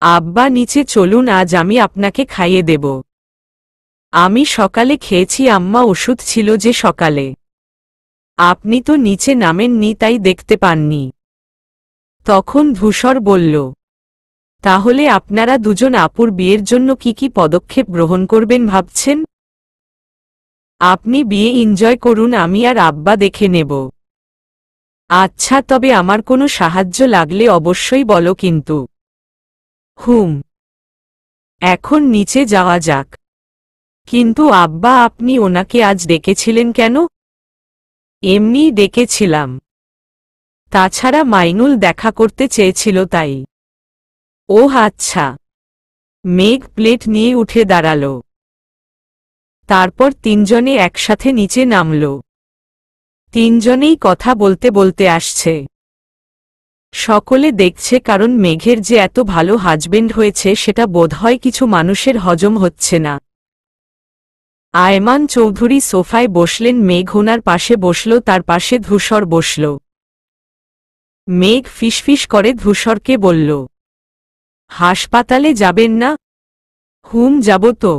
আব্বা নিচে চলুন, আজ আমি আপনাকে খাইয়ে দেব। আমি সকালে খেয়েছি আম্মা, ওষুধ ছিল যে সকালে। আপনি তো নিচে নামেননি তাই দেখতে পাননি। তখন ধূসর বলল, তাহলে আপনারা দুজন আপুর বিয়ের জন্য কি কি পদক্ষেপ গ্রহণ করবেন ভাবছেন? আপনি বিয়ে এনজয় করুন, আমি আর আব্বা দেখে নেব। আচ্ছা, তবে আমার কোনো সাহায্য লাগলে অবশ্যই বলো কিন্তু। এখন নিচে যাওয়া যাক। কিন্তু আব্বা, আপনি ওনাকে আজ ডেকেছিলেন কেন? এমনিই ডেকেছিলাম। তাছাড়া মাইনুল দেখা করতে চেয়েছিল তাই। ওহ আচ্ছা। মেঘ প্লেট নিয়ে উঠে দাঁড়াল। তারপর তিনজনে একসাথে নিচে নামল। তিনজনেই কথা বলতে বলতে আসছে। সকলে দেখছে, কারণ মেঘের যে এত ভালো হাজবেন্ড হয়েছে সেটা বোধহয় কিছু মানুষের হজম হচ্ছে না। আয়মান চৌধুরী সোফায় বসলেন, মেঘ ওনার পাশে বসল, তার পাশে ধূসর বসল। মেঘ ফিসফিস করে ধূসরকে বলল, হাসপাতালে যাবেন না? যাব তো।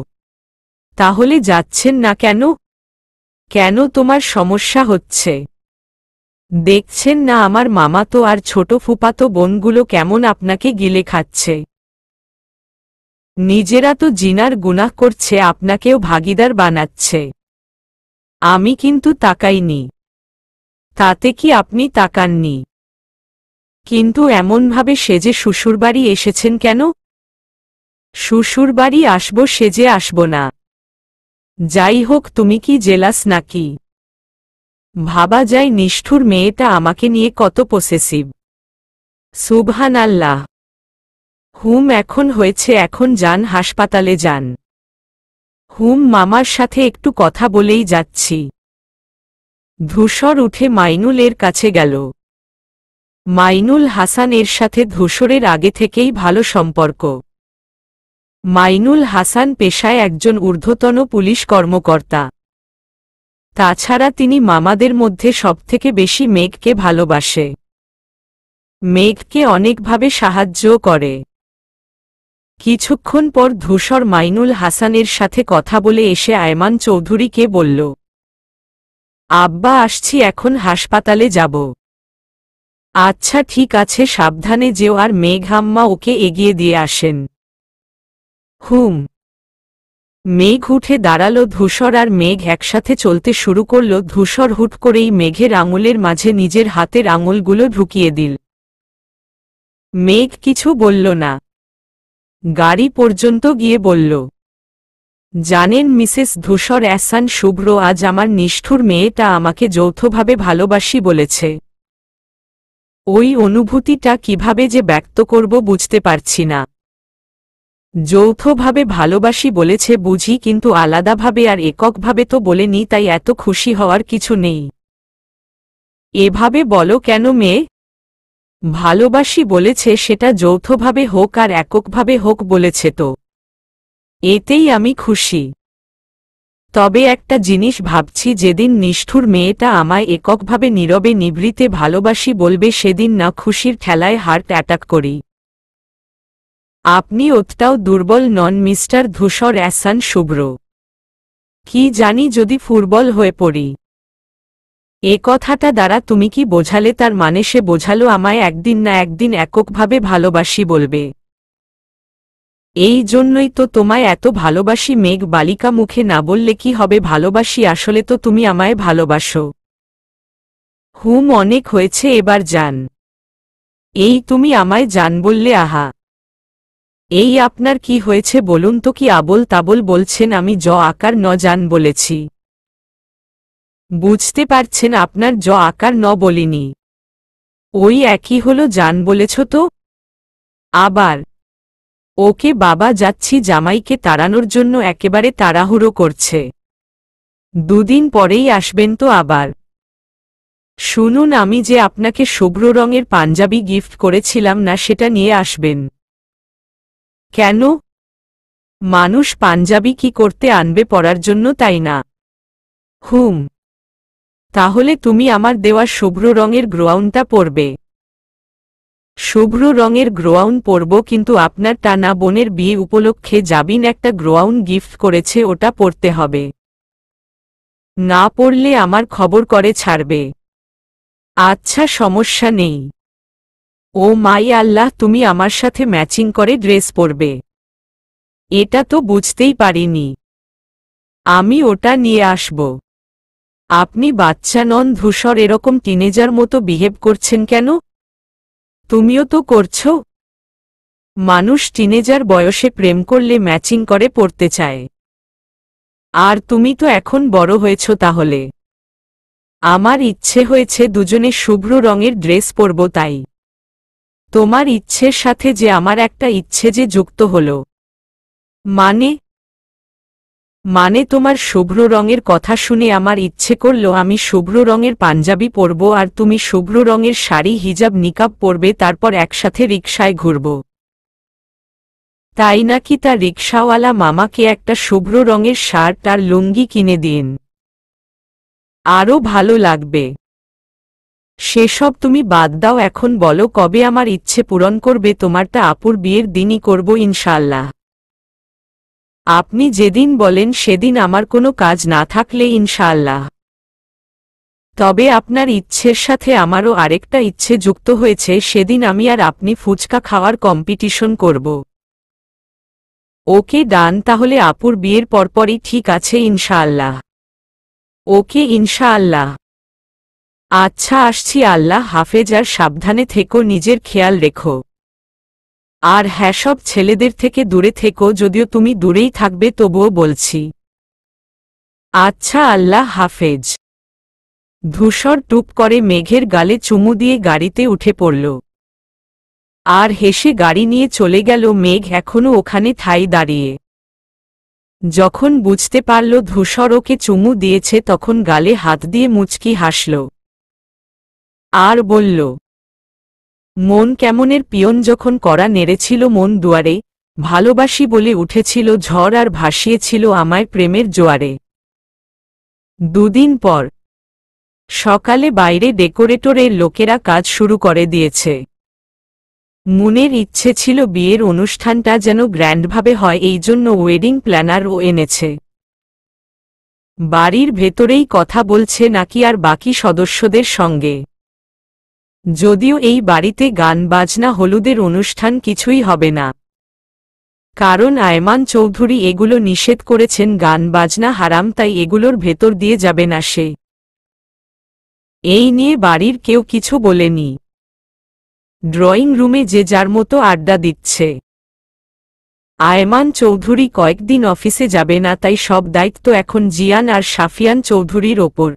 তাহলে যাচ্ছেন না কেন? কেন, তোমার সমস্যা হচ্ছে? দেখছেন না আমার মামাতো আর ছোট ফুপাতো বোনগুলো কেমন আপনাকে গিলে খাচ্ছে? নিজেরা তো জিনার গুনাহ করছে, আপনাকেও ভাগীদার বানাচ্ছে। আমি কিন্তু তাকাইনি। তাতে কি আপনি তাকাননি? কিন্তু এমনভাবে সেজে শ্বশুরবাড়ি এসেছেন কেন? শ্বশুরবাড়ি আসব সেজে আসব না। যাই হোক, তুমি কি জেলাস নাকি? ভাবা যায় নিষ্ঠুর মেয়েটা আমাকে নিয়ে কত পসেসিভ। সুবহানাল্লাহ। এখন হয়েছে, এখন যান, হাসপাতালে যান। মামার সাথে একটু কথা বলেই যাচ্ছি। ধূসর উঠে মাইনুল এর কাছে গেল। মাইনুল হাসান এর সাথে ধূসরের আগে থেকেই ভালো সম্পর্ক। মাইনুল হাসান পেশায় একজন ঊর্ধ্বতন পুলিশ কর্মকর্তা। তাছাড়া তিনি মামাদের মধ্যে সবথেকে বেশি মেঘকে ভালোবাসে। মেঘকে অনেকভাবে সাহায্যও করে। কিছুক্ষণ পর ধূসর মাইনুল হাসানের সাথে কথা বলে এসে আয়মান চৌধুরীকে বলল, আব্বা আসছি, এখন হাসপাতালে যাব। আচ্ছা ঠিক আছে, সাবধানে যেও, আর মেঘ আম্মা ওকে এগিয়ে দিয়ে আসেন। মেঘ উঠে দাঁড়ালো। ধূসর আর মেঘ একসাথে চলতে শুরু করল। ধূসর হুট করেই মেঘের আঙুলের মাঝে নিজের হাতের আঙুলগুলো ঢুকিয়ে দিল। মেঘ কিছু বলল না। গাড়ি পর্যন্ত গিয়ে বলল, জানেন মিসেস ধূসর এহসান শুভ্র, আজ আমার নিষ্ঠুর মেয়েটা আমাকে যৌথভাবে ভালোবাসি বলেছে। ওই অনুভূতিটা কিভাবে যে ব্যক্ত করব বুঝতে পারছি না। যৌথভাবে ভালোবাসি বলেছে বুঝি, কিন্তু আলাদাভাবে আর এককভাবে তো বলেনি, তাই এত খুশি হওয়ার কিছু নেই। এভাবে বলো কেন মেয়ে? ভালোবাসি বলেছে, সেটা যৌথভাবে হোক আর এককভাবে হোক বলেছে তো। এতেই আমি খুশি। তবে একটা জিনিস ভাবছি, যেদিন নিষ্ঠুর মেয়েটা আমায় এককভাবে নীরবে নিভৃতে ভালোবাসি বলবে, সেদিন না খুশির ঠেলায় হার্ট অ্যাটাক করি। আপনি ওতটাও দুর্বল নন মিস্টার ধূসর এহসান শুভ্র। কি জানি যদি ফুরবল হয়ে পড়ি। এ কথাটা দ্বারা তুমি কি বোঝালে? তার মানে সে বোঝালো আমায় একদিন না একদিন এককভাবে ভালোবাসি বলবে। এই জন্যই তো তোমায় এত ভালোবাসি মেঘ বালিকা, মুখে না বললে কি হবে ভালোবাসি, আসলে তো তুমি আমায় ভালোবাসো। অনেক হয়েছে, এবার যান। এই তুমি আমায় জান বললে? আহা, এই আপনার কি হয়েছে বলুন তো? কি আবোল তাবোল বলছেন? আমি আকার ন জান বলেছি। বুঝতে পারছেন, আপনার আকার ন বলিনি। ওই একই হলো, জান বলেছ তো। আবার ওকে বাবা, যাচ্ছি, জামাইকে তাড়ানোর জন্য একেবারে তাড়াহুড়ো করছে। দুদিন পরেই আসবেন তো আবার। শুনুন, আমি যে আপনাকে শুভ্র রঙের পাঞ্জাবি গিফট করেছিলাম না, সেটা নিয়ে আসবেন। কেন? মানুষ পাঞ্জাবি কি করতে আনবে? পরার জন্য, তাই না? তাহলে তুমি আমার দেওয়া শুভ্র রঙের গ্রাউনটা পরবে। শুভ্র রঙের গ্রাউন পরব, কিন্তু আপনার টানা বোনের বিয়ে উপলক্ষে জাবিন একটা গ্রাউন গিফট করেছে, ওটা পরতে হবে। না পরলে আমার খবর করে ছাড়বে। আচ্ছা, সমস্যা নেই। ও মাই আল্লাহ, তুমি আমার সাথে ম্যাচিং করে ড্রেস পরবে? এটা তো বুঝতেই পারিনি। আমি ওটা নিয়ে আসব। আপনি বাচ্চা নন ধূসর, এরকম টিনেজার মতো বিহেভ করছেন কেন? তুমিও তো করছো। মানুষ টিনেজার বয়সে প্রেম করলে ম্যাচিং করে পড়তে চায়। আর তুমি তো এখন বড় হয়েছ, তাহলে আমার ইচ্ছে হয়েছে দুজনে শুভ্র রঙের ড্রেস পরব, তাই। তোমার ইচ্ছের সাথে যে আমার একটা ইচ্ছে যে যুক্ত হলো। মানে তোমার শুভ্র রঙের কথা শুনে আমার ইচ্ছে করলো আমি শুভ্র রঙের পাঞ্জাবি পরব, আর তুমি শুভ্র রঙের শাড়ি হিজাব নিকাব পরবে, তারপর একসাথে রিকশায় ঘুরব। তাই নাকি? তা রিকশাওয়ালা মামাকে একটা শুভ্র রঙের শার্ট আর লুঙ্গি কিনে দিন, আরও ভালো লাগবে। সেসব তুমি বাদ দাও, এখন বলো কবে আমার ইচ্ছে পূরণ করবে? তোমারটা আপুর বিয়ের দিনই করব ইনশাআল্লাহ। আপনি যেদিন বলেন সেদিন, আমার কোনো কাজ না থাকলে ইনশাআল্লাহ। তবে আপনার ইচ্ছের সাথে আমারও আরেকটা ইচ্ছে যুক্ত হয়েছে, সেদিন আমি আর আপনি ফুচকা খাওয়ার কম্পিটিশন করব। ওকে ডান, তাহলে আপুর বিয়ের পরপরই ঠিক আছে ইনশাআল্লাহ। ওকে ইনশাআল্লাহ। আচ্ছা, আসছি। আল্লাহ হাফেজ, আর সাবধানে থেকো, নিজের খেয়াল রেখো। আর হ্যাঁ, সব ছেলেদের থেকে দূরে থেকো, যদিও তুমি দূরেই থাকবে তবুও বলছি। আচ্ছা, আল্লাহ হাফেজ। ধূসর টুপ করে মেঘের গালে চুমু দিয়ে গাড়িতে উঠে পড়ল আর হেসে গাড়ি নিয়ে চলে গেল। মেঘ এখনো ওখানে ঠাই দাঁড়িয়ে। যখন বুঝতে পারল ধূসর ওকে চুমু দিয়েছে, তখন গালে হাত দিয়ে মুচকি হাসল আর বলল, মন কেমনের পিয়ন যখন কড়া নেড়েছিল মন দুয়ারে, ভালোবাসি বলে উঠেছিল ঝড় আর ভাসিয়েছিল আমায় প্রেমের জোয়ারে। দুদিন পর সকালে বাইরে ডেকোরেটরের লোকেরা কাজ শুরু করে দিয়েছে। মুনের ইচ্ছে ছিল বিয়ের অনুষ্ঠানটা যেন গ্র্যান্ডভাবে হয়, এই জন্য ওয়েডিং প্ল্যানারও এনেছে। বাড়ির ভেতরেই কথা বলছে নাকি আর বাকি সদস্যদের সঙ্গে। যদিও এই বাড়িতে গান বাজনা হলুদের অনুষ্ঠান কিছুই হবে না, কারণ আয়মান চৌধুরী এগুলো নিষেধ করেছেন। গান বাজনা হারাম, তাই এগুলোর ভেতর দিয়ে যাবে না সে। এই নিয়ে বাড়ির কেউ কিছু বলেনি। ড্রয়িং রুমে যে যার মতো আড্ডা দিচ্ছে। আয়মান চৌধুরী কয়েকদিন অফিসে যাবে না, তাই সব দায়িত্ব এখন জিয়ান আর সাফিয়ান চৌধুরীর ওপর।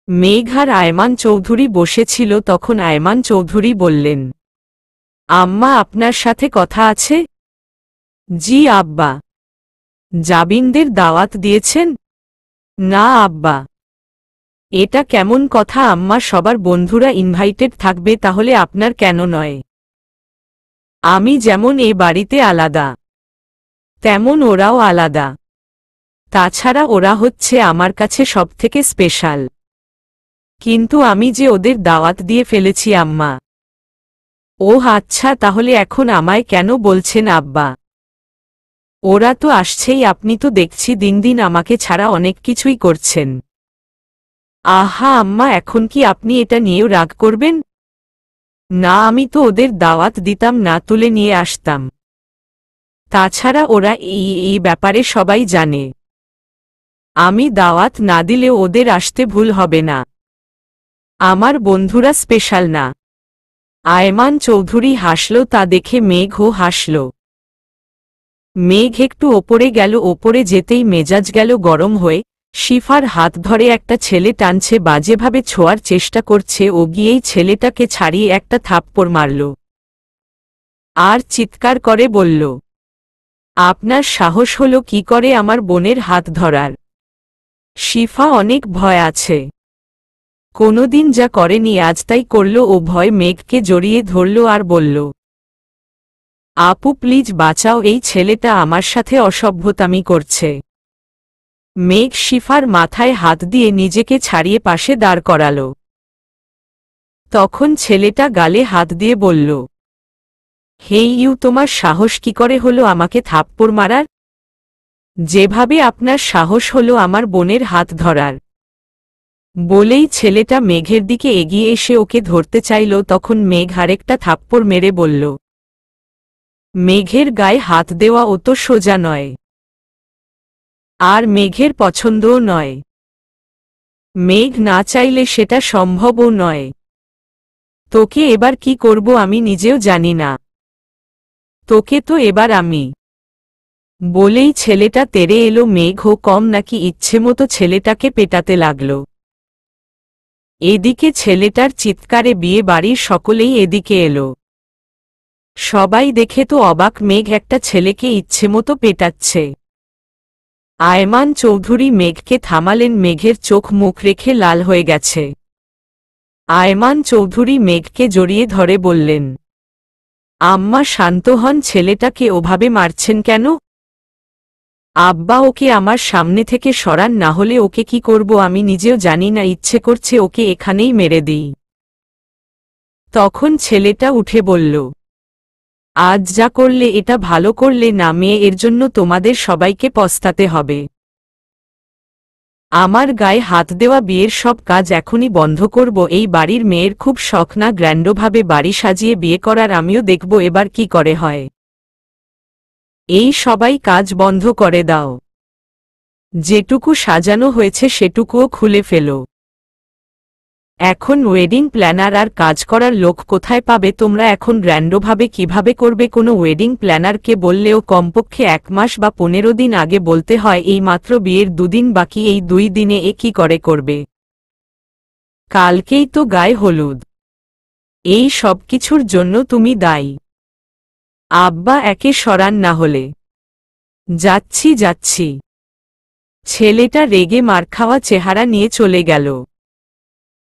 মেঘ আর আয়মান চৌধুরী বসেছিল, তখন আয়মান চৌধুরী বললেন, আম্মা, আপনার সাথে কথা আছে? জি আব্বা। জাবিনদের দাওয়াত দিয়েছেন? না আব্বা। এটা কেমন কথা আম্মা? সবার বন্ধুরা ইনভাইটেড থাকবে, তাহলে আপনার কেন নয়? আমি যেমন এ বাড়িতে আলাদা, তেমন ওরাও আলাদা। তাছাড়া ওরা হচ্ছে আমার কাছে সবথেকে স্পেশাল। কিন্তু আমি যে ওদের দাওয়াত দিয়ে ফেলেছি আম্মা। ওহ আচ্ছা, তাহলে এখন আমায় কেন বলছেন আব্বা? ওরা তো আসছেই, আপনি তো দেখছি দিন দিন আমাকে ছাড়া অনেক কিছুই করছেন। আহা আম্মা, এখন কি আপনি এটা নিয়েও রাগ করবেন? না, আমি তো ওদের দাওয়াত দিতাম না, তুলে নিয়ে আসতাম। তাছাড়া ওরা এই ব্যাপারে সবাই জানে। আমি দাওয়াত না দিলেও ওদের আসতে ভুল হবে না। আমার বন্ধুরা স্পেশাল না? আয়মান চৌধুরী হাসল, তা দেখে মেঘও হাসল। মেঘ একটু ওপরে গেল, ওপরে যেতেই মেজাজ গেল গরম হয়ে। শিফার হাত ধরে একটা ছেলে টানছে, বাজেভাবে ছোঁয়ার চেষ্টা করছে। ও গিয়েই ছেলেটাকে ছাড়িয়ে একটা থাপ্পড় মারল আর চিৎকার করে বলল, আপনার সাহস হলো কি করে আমার বোনের হাত ধরার? শিফা অনেক ভয় আছে, কোনোদিন যা করেনি আজ তাই করল। ও ভয় মেঘকে জড়িয়ে ধরল আর বলল, আপু প্লিজ বাঁচাও, এই ছেলেটা আমার সাথে অসভ্যতামি করছে। মেঘ শিফার মাথায় হাত দিয়ে নিজেকে ছাড়িয়ে পাশে দাঁড় করাল। তখন ছেলেটা গালে হাত দিয়ে বলল, হে ইউ, তোমার সাহস কি করে হলো আমাকে থাপ্পড় মারার? যেভাবে আপনার সাহস হলো আমার বোনের হাত ধরার। বলেই ছেলেটা মেঘের দিকে এগিয়ে এসে ওকে ধরতে চাইল, তখন মেঘ আরেকটা থাপ্পড় মেরে বলল, মেঘের গায়ে হাত দেওয়া অত সোজা নয়, আর মেঘের পছন্দও নয়। মেঘ না চাইলে সেটা সম্ভবও নয়। তোকে এবার কি করব আমি নিজেও জানি না। তোকে তো এবার আমি। বলেই ছেলেটা তেড়ে এলো। মেঘও কম নাকি ইচ্ছেমতো ছেলেটাকে পেটাতে লাগল। এদিকে ছেলেটার চিৎকারে বিয়ে বাড়ির সকলেই এদিকে এলো। সবাই দেখে তো অবাক, মেঘ একটা ছেলেকে ইচ্ছেমতো পেটাচ্ছে। আয়মান চৌধুরী মেঘকে থামালেন। মেঘের চোখ মুখ রেখে লাল হয়ে গেছে। আয়মান চৌধুরী মেঘকে জড়িয়ে ধরে বললেন, আম্মা শান্ত হন, ছেলেটাকে ওভাবে মারছেন কেন? আব্বা ওকে আমার সামনে থেকে সরান, না হলে ওকে কি করব আমি নিজেও জানি না, ইচ্ছে করছে ওকে এখানেই মেরে দিই। তখন ছেলেটা উঠে বলল, আজ যা করলে এটা ভালো করলে না মেয়ে, এর জন্য তোমাদের সবাইকে পস্তাতে হবে। আমার গায়ে হাত দেওয়া বিয়ের সব কাজ এখনই বন্ধ করব। এই বাড়ির মেয়ের খুব শখ না গ্র্যান্ডভাবে বাড়ি সাজিয়ে বিয়ে করার, আমিও দেখব এবার কি করে হয়। এই সবাই কাজ বন্ধ করে দাও। যেটুকু সাজানো হয়েছে সেটুকুও খুলে ফেলো। এখন ওয়েডিং প্ল্যানার আর কাজ করার লোক কোথায় পাবে তোমরা? এখন গ্র্যান্ডভাবে কিভাবে করবে? কোনো ওয়েডিং প্ল্যানারকে বললেও কমপক্ষে 1 মাস বা 15 দিন আগে বলতে হয়। এই মাত্র বিয়ের 2 দিন বাকি, এই 2 দিনে এ কি করে করবে? কালকেই তো গায়ে হলুদ। এই সব কিছুর জন্য তুমি দায়ী। আব্বা একে সরান, না হলে। যাচ্ছি যাচ্ছি। ছেলেটা রেগে মারখাওয়া চেহারা নিয়ে চলে গেল।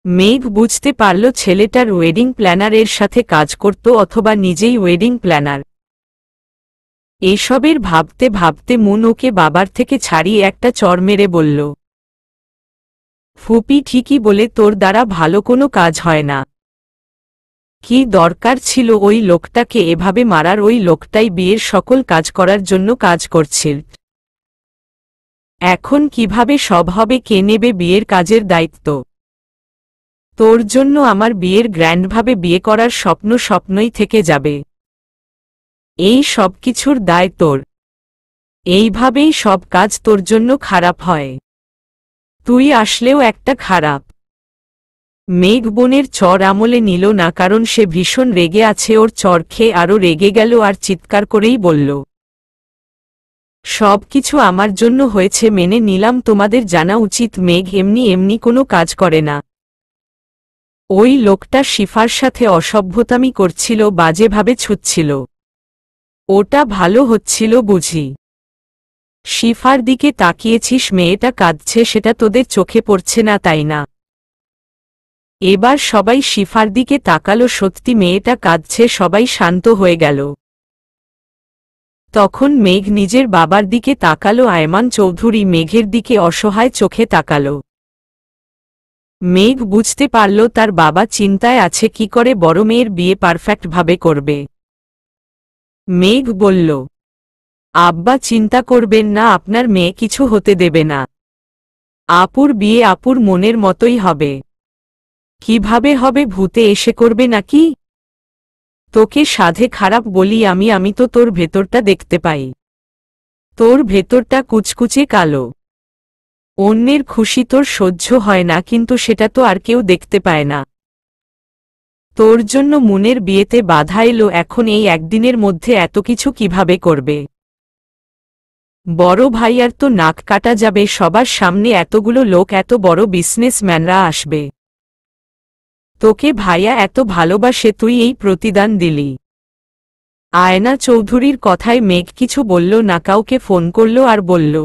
মেঘ বুঝতে পারল ছেলেটার ওয়েডিং প্ল্যানারের সাথে কাজ করত, অথবা নিজেই ওয়েডিং প্ল্যানার। এসবের ভাবতে ভাবতে মন ওকে বাবার থেকে ছাড়িয়ে একটা চড় মেরে বলল, ফুপি ঠিকই বলে, তোর দ্বারা ভালো কোনো কাজ হয় না। কি দরকার ছিল ওই লোকটাকে এভাবে মারার? ওই লোকটাই বিয়ের সকল কাজ করার জন্য কাজ করছিল। এখন কিভাবে সব হবে? কে নেবে বিয়ের কাজের দায়িত্ব? তোর জন্য আমার বিয়ের গ্র্যান্ডভাবে বিয়ে করার স্বপ্ন স্বপ্নই থেকে যাবে। এই সব কিছুর দায় তোর। এইভাবেই সব কাজ তোর জন্য খারাপ হয়। তুই আসলেও একটা খারাপ। মেঘ বোনের চর আমলে নিল না, কারণ সে ভীষণ রেগে আছে। ওর চর খেয়ে আরও রেগে গেল আর চিৎকার করেই বলল, সব কিছু আমার জন্য হয়েছে, মেনে নিলাম। তোমাদের জানা উচিত মেঘ এমনি এমনি কোনো কাজ করে না। ওই লোকটা শিফার সাথে অসভ্যতামি করছিল, বাজেভাবে ছুটছিল। ওটা ভালো হচ্ছিল বুঝি? শিফার দিকে তাকিয়েছিস, মেয়েটা কাঁদছে, সেটা তোদের চোখে পড়ছে না তাই না? এবার সবাই শিফার দিকে তাকালো। সত্যি মেয়েটা কাঁদছে, সবাই শান্ত হয়ে গেল। তখন মেঘ নিজের বাবার দিকে তাকালো। আয়মান চৌধুরী মেঘের দিকে অসহায় চোখে তাকালো। মেঘ বুঝতে পারল তার বাবা চিন্তায় আছে কি করে বড় মেয়ের বিয়ে পারফেক্টভাবে করবে। মেঘ বলল, আব্বা চিন্তা করবেন না, আপনার মেয়ে কিছু হতে দেবে না। আপুর বিয়ে আপুর মনের মতোই হবে। কিভাবে হবে? ভূতে এসে করবে নাকি? তোকে সাধে খারাপ বলি আমি তো তোর ভেতরটা দেখতে পাই। তোর ভেতরটা কুচকুচে কালো। অন্যের খুশি তোর সহ্য হয় না, কিন্তু সেটা তো আর কেউ দেখতে পায় না। তোর জন্য মুনের বিয়েতে বাধা এলো, এখন এই একদিনের মধ্যে এত কিছু কিভাবে করবে? বড় ভাইয়ার তো নাক কাটা যাবে, সবার সামনে এতগুলো লোক, এত বড় বিজনেসম্যানরা আসবে। তোকে ভাইয়া এত ভালোবাসে, তুই এই প্রতিদান দিলি। আয়না চৌধুরীর কথায় মেঘ কিছু বলল না, কাউকে ফোন করল আর বলল,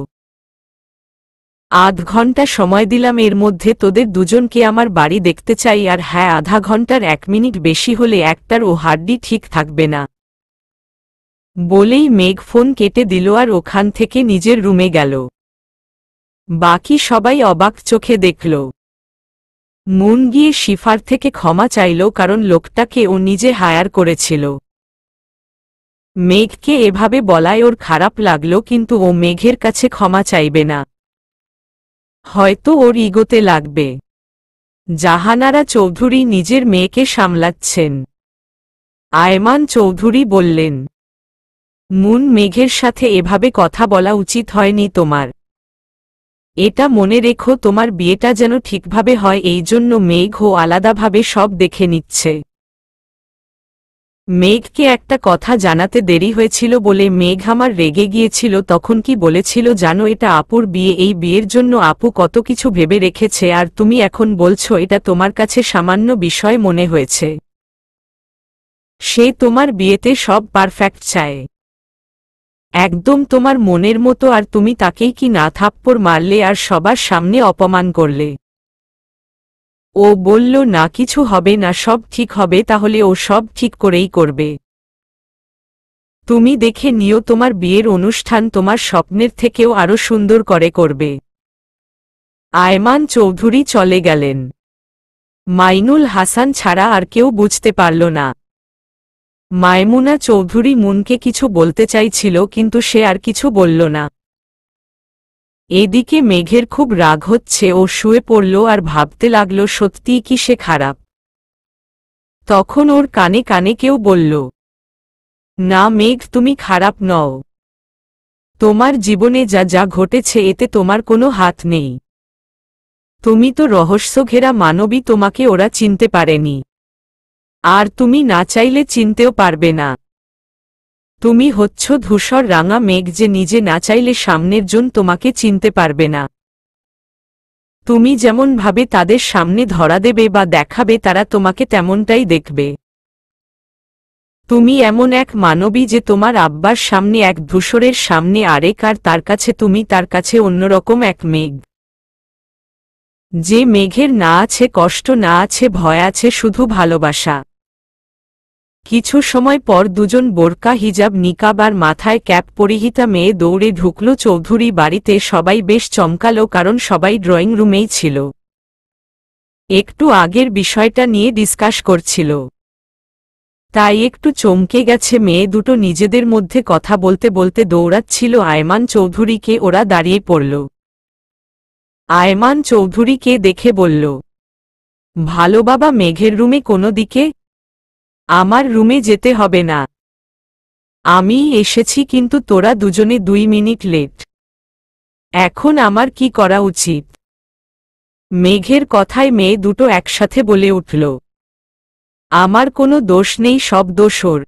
আধ ঘন্টা সময় দিলাম, এর মধ্যে তোদের দুজনকে আমার বাড়ি দেখতে চাই। আর হ্যাঁ, আধা ঘন্টার 1 মিনিট বেশি হলে একটার ও হাড্ডি ঠিক থাকবে না। বলেই মেঘ ফোন কেটে দিল আর ওখান থেকে নিজের রুমে গেল। বাকি সবাই অবাক চোখে দেখল। মুন গিয়ে শিফার থেকে ক্ষমা চাইল কারণ লোকটাকে ও নিজে হায়ার করেছিল। মেঘকে এভাবে বলায় ওর খারাপ লাগল, কিন্তু ও মেঘের কাছে ক্ষমা চাইবে না। হয়তো ওর ইগোতে লাগবে। জাহানারা চৌধুরী নিজের মেয়েকে সামলাচ্ছেন। আয়মান চৌধুরী বললেন, মুন, মেঘের সাথে এভাবে কথা বলা উচিত হয়নি তোমার। এটা মনে রেখো, তোমার বিয়েটা যেন ঠিকভাবে হয়, এই জন্য মেঘ ও আলাদাভাবে সব দেখে নিচ্ছে। মেঘকে একটা কথা জানাতে দেরি হয়েছিল বলে মেঘ আমার রেগে গিয়েছিল। তখন কি বলেছিল জানো? এটা আপুর বিয়ে, এই বিয়ের জন্য আপু কত কিছু ভেবে রেখেছে, আর তুমি এখন বলছো এটা তোমার কাছে সামান্য বিষয় মনে হয়েছে। সে তোমার বিয়েতে সব পারফেক্ট চায়, একদম তোমার মনের মতো, আর তুমি তাকেই কি না থাপ্পড় মারলে আর সবার সামনে অপমান করলে। ও বলল না, কিছু হবে না, সব ঠিক হবে। তাহলে ও সব ঠিক করেই করবে। তুমি দেখে নিও, তোমার বিয়ের অনুষ্ঠান তোমার স্বপ্নের থেকেও আরো সুন্দর করে করবে। আয়মান চৌধুরী চলে গেলেন। মাইনুল হাসান ছাড়া আর কেউ বুঝতে পারল না। মায়মুনা চৌধুরী মুনকে কিছু বলতে চাইছিল, কিন্তু সে আর কিছু বলল না। এদিকে মেঘের খুব রাগ হচ্ছে। ও শুয়ে পড়ল আর ভাবতে লাগল সত্যিই কি সে খারাপ। তখন ওর কানে কানে কেউ বলল, না মেঘ, তুমি খারাপ নও। তোমার জীবনে যা যা ঘটেছে এতে তোমার কোনো হাত নেই। তুমি তো রহস্যঘেরা মানবী, তোমাকে ওরা চিনতে পারেনি, আর তুমি না চাইলে চিনতেও পারবে না। তুমি হচ্ছ ধূসর রাঙা মেঘ, যে নিজে না চাইলে সামনের জন তোমাকে চিনতে পারবে না। তুমি যেমন ভাবে তাদের সামনে ধরা দেবে বা দেখাবে, তারা তোমাকে তেমনটাই দেখবে। তুমি এমন এক মানবী যে তোমার আব্বার সামনে এক, ধূসরের সামনে আরেক, আর তার কাছে তুমি, তার কাছে অন্যরকম এক মেঘ। যে মেঘের না আছে কষ্ট, না আছে ভয়, আছে শুধু ভালোবাসা। কিছু সময় পর দুজন বোরকা, হিজাব, নিকাব আর মাথায় ক্যাপ পরিহিতা মেয়ে দৌড়ে ঢুকল চৌধুরী বাড়িতে। সবাই বেশ চমকালো, কারণ সবাই ড্রয়িং রুমেই ছিল। একটু আগের বিষয়টা নিয়ে ডিসকাস করছিল, তাই একটু চমকে গেছে। মেয়ে দুটো নিজেদের মধ্যে কথা বলতে বলতে দৌড়াচ্ছিল আয়মান চৌধুরীকে। ওরা দাঁড়িয়ে পড়ল। আয়মান চৌধুরীকে দেখে বলল, ভালো বাবা, মেঘের রুমে কোনো দিকে? আমার রুমে যেতে হবে না, আমি এসেছি, কিন্তু তোরা দুজনে 2 মিনিট লেট। এখন আমার কি করা উচিত? মেঘের কথায় মেয়ে দুটো একসাথে বলে উঠল, আমার কোনো দোষ নেই, সব দোষ ওর।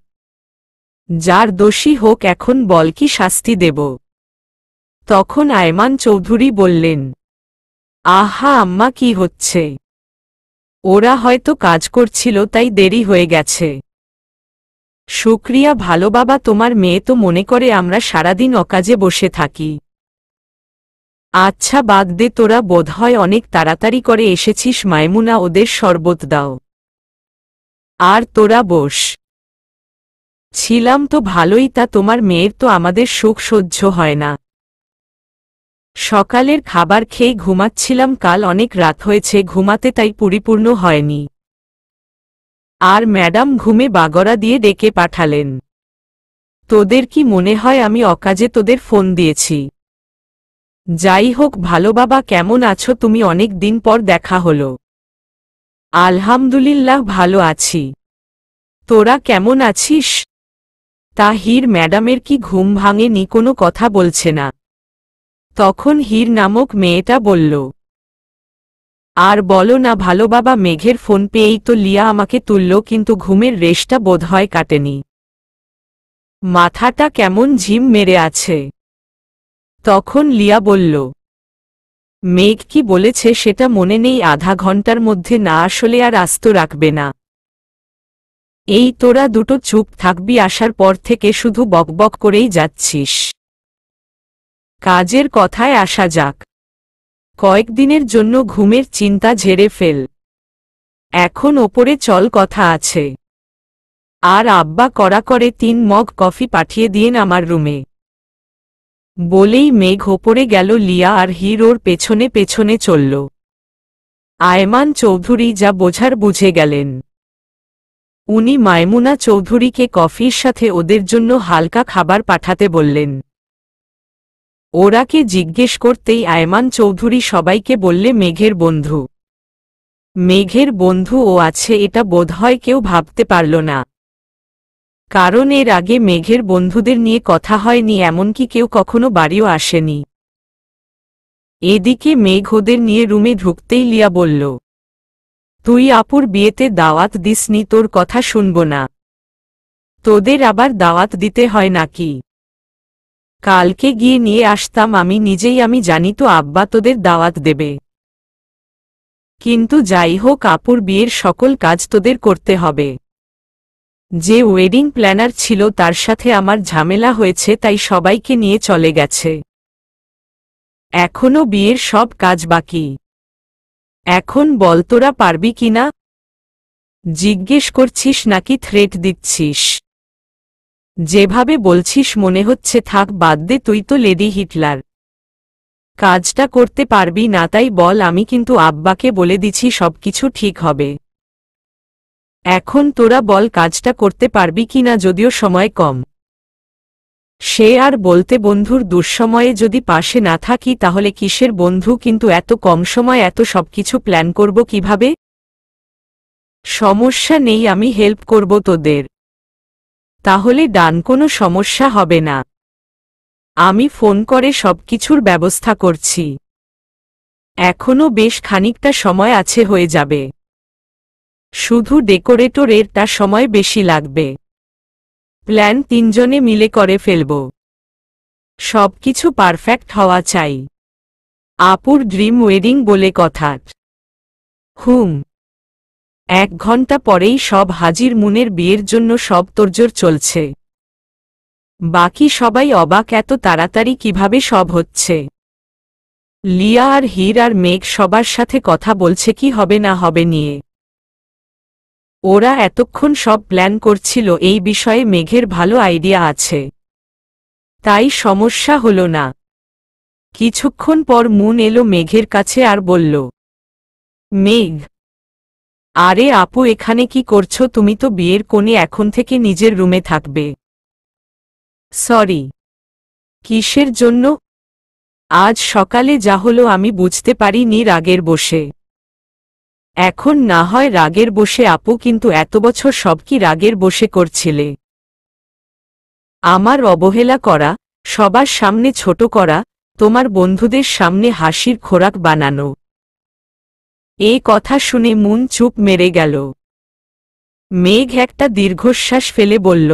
যার দোষী হোক, এখন বল কি শাস্তি দেব? তখন আয়মান চৌধুরী বললেন, আহা আম্মা, কি হচ্ছে? ওরা হয়তো কাজ করছিল, তাই দেরি হয়ে গেছে। শুক্রিয়া ভালো বাবা, তোমার মেয়ে তো মনে করে আমরা সারাদিন অকাজে বসে থাকি। আচ্ছা বাদ দে, তোরা বোধহয় অনেক তাড়াতাড়ি করে এসেছিস। মায়মুনা, ওদের শরবত দাও। আর তোরা বস। ছিলাম তো ভালোই, তা তোমার মেয়ের তো আমাদের সুখ সহ্য হয় না। সকালের খাবার খেয়ে ঘুমাচ্ছিলাম, কাল অনেক রাত হয়েছে ঘুমাতে, তাই পরিপূর্ণ হয়নি। আর ম্যাডাম ঘুমে বাগড়া দিয়ে ডেকে পাঠালেন। তোদের কি মনে হয় আমি অকাজে তোদের ফোন দিয়েছি? যাই হোক, ভালো বাবা, কেমন আছো তুমি? অনেক দিন পর দেখা হলো। আলহামদুলিল্লাহ ভালো আছি, তোরা কেমন আছিস? তা হীর ম্যাডামের কি ঘুম ভাঙেনি? কোনো কথা বলছে না। তখন হীর নামক মেয়েটা বলল, আর বলো না ভালো বাবা, মেঘের ফোন পেয়েই তো লিয়া আমাকে তুলল, কিন্তু ঘুমের রেশটা বোধহয় কাটেনি। মাথাটা কেমন ঝিম মেরে আছে। তখন লিয়া বলল, মেঘ কি বলেছে সেটা মনে নেই, আধা ঘন্টার মধ্যে না আসলে আর আস্ত রাখবে না। এই তোরা দুটো চুপ থাকবি, আসার পর থেকে শুধু বকবক করেই যাচ্ছিস। কাজের কথায় আসা যাক। কয়েকদিনের জন্য ঘুমের চিন্তা ঝেড়ে ফেল। এখন ওপরে চল, কথা আছে। আর আব্বা কড়া করে 3 মগ কফি পাঠিয়ে দিয়েন আমার রুমে। বলেই মেঘ ওপরে গেল। লিয়া আর হীর ওর পেছনে পেছনে চলল। আয়মান চৌধুরী যা বোঝার বুঝে গেলেন। উনি মায়মুনা চৌধুরীকে কফির সাথে ওদের জন্য হালকা খাবার পাঠাতে বললেন। ওরাকে জিজ্ঞেস করতেই আয়মান চৌধুরী সবাইকে বললে মেঘের বন্ধু। মেঘের বন্ধু ও আছে এটা বোধহয় কেউ ভাবতে পারল না, কারণ এর আগে মেঘের বন্ধুদের নিয়ে কথা হয়নি, এমনকি কেউ কখনো বাড়িও আসেনি। এদিকে মেঘ ওদের নিয়ে রুমে ঢুকতেই লিয়া বলল, তুই আপুর বিয়েতে দাওয়াত দিসনি, তোর কথা শুনব না। তোদের আবার দাওয়াত দিতে হয় নাকি? কালকে গিয়ে নিয়ে আসতাম আমি নিজেই, আমি জানি তো আব্বা তোদের দাওয়াত দেবে। কিন্তু যাই হোক, আপুর বিয়ের সকল কাজ তোদের করতে হবে। যে ওয়েডিং প্ল্যানার ছিল তার সাথে আমার ঝামেলা হয়েছে, তাই সবাইকে নিয়ে চলে গেছে। এখনো বিয়ের সব কাজ বাকি। এখন বল তোরা পারবি কিনা? জিজ্ঞেস করছিস নাকি থ্রেট দিচ্ছিস? যেভাবে বলছিস মনে হচ্ছে থাক বাদ দে, তুই তো লেডি হিটলার। কাজটা করতে পারবি না তাই বল, আমি কিন্তু আব্বাকে বলে দিছি সবকিছু ঠিক হবে। এখন তোরা বল কাজটা করতে পারবি কিনা, যদিও সময় কম। সে আর বলতে, বন্ধুর দুঃসময়ে যদি পাশে না থাকি তাহলে কিসের বন্ধু, কিন্তু এত কম সময় এত সবকিছু প্ল্যান করব কিভাবে? সমস্যা নেই, আমি হেল্প করব তোদের। তাহলে ডান, কোনো সমস্যা হবে না। আমি ফোন করে সবকিছুর ব্যবস্থা করছি। এখনো বেশ খানিকটা সময় আছে, হয়ে যাবে। শুধু ডেকোরেটরেরটা সময় বেশি লাগবে। প্ল্যান তিনজনে মিলে করে ফেলব। সবকিছু পারফেক্ট হওয়া চাই। আপুর ড্রিম ওয়েডিং বলে কথা। হুম। 1 ঘন্টা পরেই সব হাজির, মুনের বিয়ের জন্য সব তোড়জোড় চলছে। বাকি সবাই অবাক, এত তাড়াতাড়ি কিভাবে সব হচ্ছে। লিয়া আর হীর আর মেঘ সবার সাথে কথা বলছে কি হবে না হবে নিয়ে। ওরা এতক্ষণ সব প্ল্যান করছিল, এই বিষয়ে মেঘের ভালো আইডিয়া আছে, তাই সমস্যা হলো না। কিছুক্ষণ পর মুন এলো মেঘের কাছে আর বলল, মেঘ, আরে আপু এখানে কি করছো? তুমি তো বিয়ের কোণে, এখন থেকে নিজের রুমে থাকবে। সরি। কিসের জন্য? আজ সকালে যা হলো আমি বুঝতে পারিনি রাগের বশে। এখন না হয় রাগের বশে আপু, কিন্তু এত বছর সব কি রাগের বশে করছিলে? আমার অবহেলা করা, সবার সামনে ছোট করা, তোমার বন্ধুদের সামনে হাসির খোরাক বানানো। এ কথা শুনে মুন চুপ মেরে গেল। মেঘ একটা দীর্ঘশ্বাস ফেলে বলল,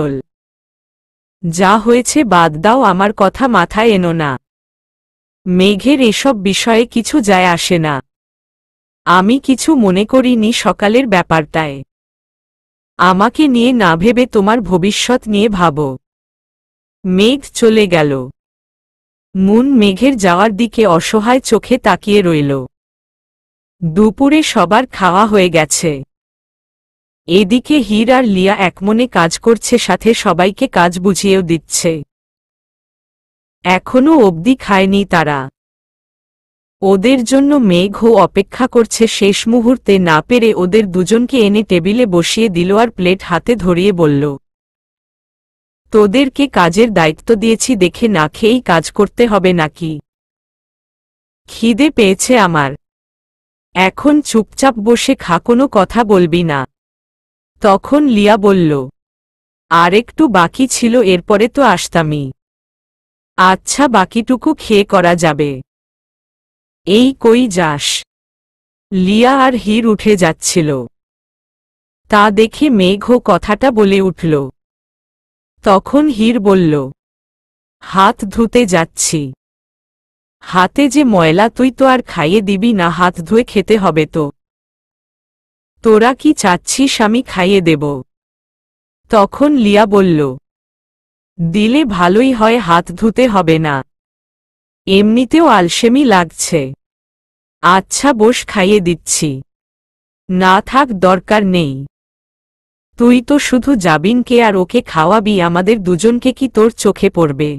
যা হয়েছে বাদ দাও, আমার কথা মাথায় এনো না। মেঘের এসব বিষয়ে কিছু যায় আসে না। আমি কিছু মনে করিনি সকালের ব্যাপারটায়। আমাকে নিয়ে না ভেবে তোমার ভবিষ্যৎ নিয়ে ভাবো। মেঘ চলে গেল। মুন মেঘের যাওয়ার দিকে অসহায় চোখে তাকিয়ে রইল। দুপুরে সবার খাওয়া হয়ে গেছে। এদিকে হীর আর লিয়া একমনে কাজ করছে, সাথে সবাইকে কাজ বুঝিয়েও দিচ্ছে। এখনো অবধি খায়নি তারা। ওদের জন্য মেঘও অপেক্ষা করছে। শেষ মুহূর্তে না পেরে ওদের দুজনকে এনে টেবিলে বসিয়ে দিল আর প্লেট হাতে ধরিয়ে বলল, তোদেরকে কাজের দায়িত্ব দিয়েছি দেখে না খেয়েই কাজ করতে হবে নাকি? খিদে পেয়েছে আমার। এখন চুপচাপ বসে খা, কোনো কথা বলবি না। তখন লিয়া বলল, আর একটু বাকি ছিল, এরপরে তো আসতামই। আচ্ছা, বাকিটুকু খেয়ে করা যাবে। এই কই যাস? লিয়া আর হীর উঠে যাচ্ছিল। তা দেখে মেঘও কথাটা বলে উঠল। তখন হীর বলল, হাত ধুতে যাচ্ছি। হাতে যে ময়লা, তুই তো আর খাইয়ে দিবি না, হাত ধুয়ে খেতে হবে তো। তোরা কি চাচ্ছিস আমি খাইয়ে দেব? তখন লিয়া বলল, দিলে ভালোই হয়, হাত ধুতে হবে না, এমনিতেও আলসেমি লাগছে। আচ্ছা বস, খাইয়ে দিচ্ছি। না থাক, দরকার নেই। তুই তো শুধু জাবিনকে আর ওকে খাওয়াবি, আমাদের দুজনকে কি তোর চোখে পড়বে?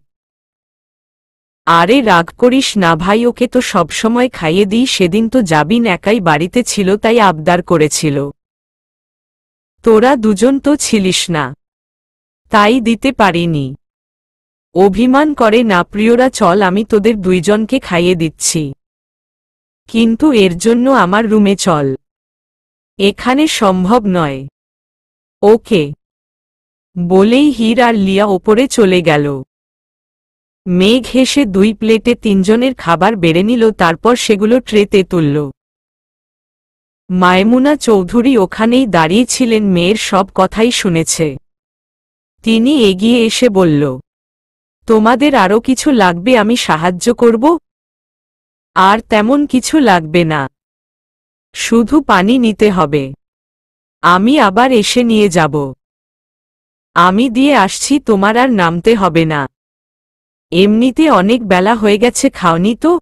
আরে রাগ করিস না ভাই, ওকে তো সবসময় খাইয়ে দিই, সেদিন তো জাবিন একাই বাড়িতে ছিল তাই আবদার করেছিল। তোরা দুজন তো ছিলিস না, তাই দিতে পারিনি। অভিমান করে না প্রিয়রা, চল আমি তোদের দুইজনকে খাইয়ে দিচ্ছি, কিন্তু এর জন্য আমার রুমে চল, এখানে সম্ভব নয়। ওকে বলেই হীর আর লিয়া ওপরে চলে গেল। মেঘ হেসে 2 প্লেটে 3 জনের খাবার বেড়ে নিল, তারপর সেগুলো ট্রেতে তুলল। মায়মুনা চৌধুরী ওখানেই দাঁড়িয়েছিলেন, মেয়ের সব কথাই শুনেছে। তিনি এগিয়ে এসে বলল, তোমাদের আরও কিছু লাগবে? আমি সাহায্য করব। আর তেমন কিছু লাগবে না, শুধু পানি নিতে হবে, আমি আবার এসে নিয়ে যাব। আমি দিয়ে আসছি, তোমার আর নামতে হবে না। এমনিতে অনেক বেলা হয়ে গেছে, খাওনি তো?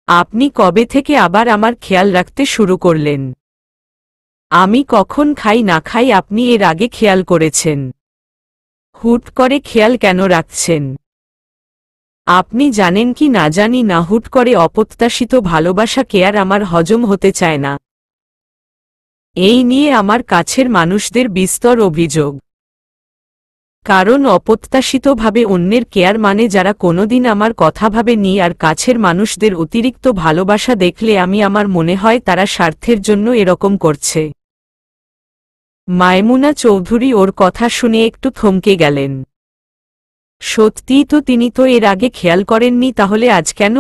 আপনি কবে থেকে আবার আমার খেয়াল রাখতে শুরু করলেন? আমি কখন খাই না খাই আপনি এর আগে খেয়াল করেছেন? হুট করে খেয়াল কেন রাখছেন? আপনি জানেন কি না জানি না, হুট করে অপ্রত্যাশিত ভালোবাসা কেয়ার আমার হজম হতে চায় না। এই নিয়ে আমার কাছের মানুষদের বিস্তর অভিযোগ। কারণ অপ্রত্যাশিতভাবে অন্যের কেয়ার মানে যারা কোনোদিন আমার কথা ভাবেনি, আর কাছের মানুষদের অতিরিক্ত ভালোবাসা দেখলে আমার মনে হয় তারা স্বার্থের জন্য এরকম করছে। মায়মুনা চৌধুরী ওর কথা শুনে একটু থমকে গেলেন। সত্যিই তো, তিনি তো এর আগে খেয়াল করেননি, তাহলে আজ কেন?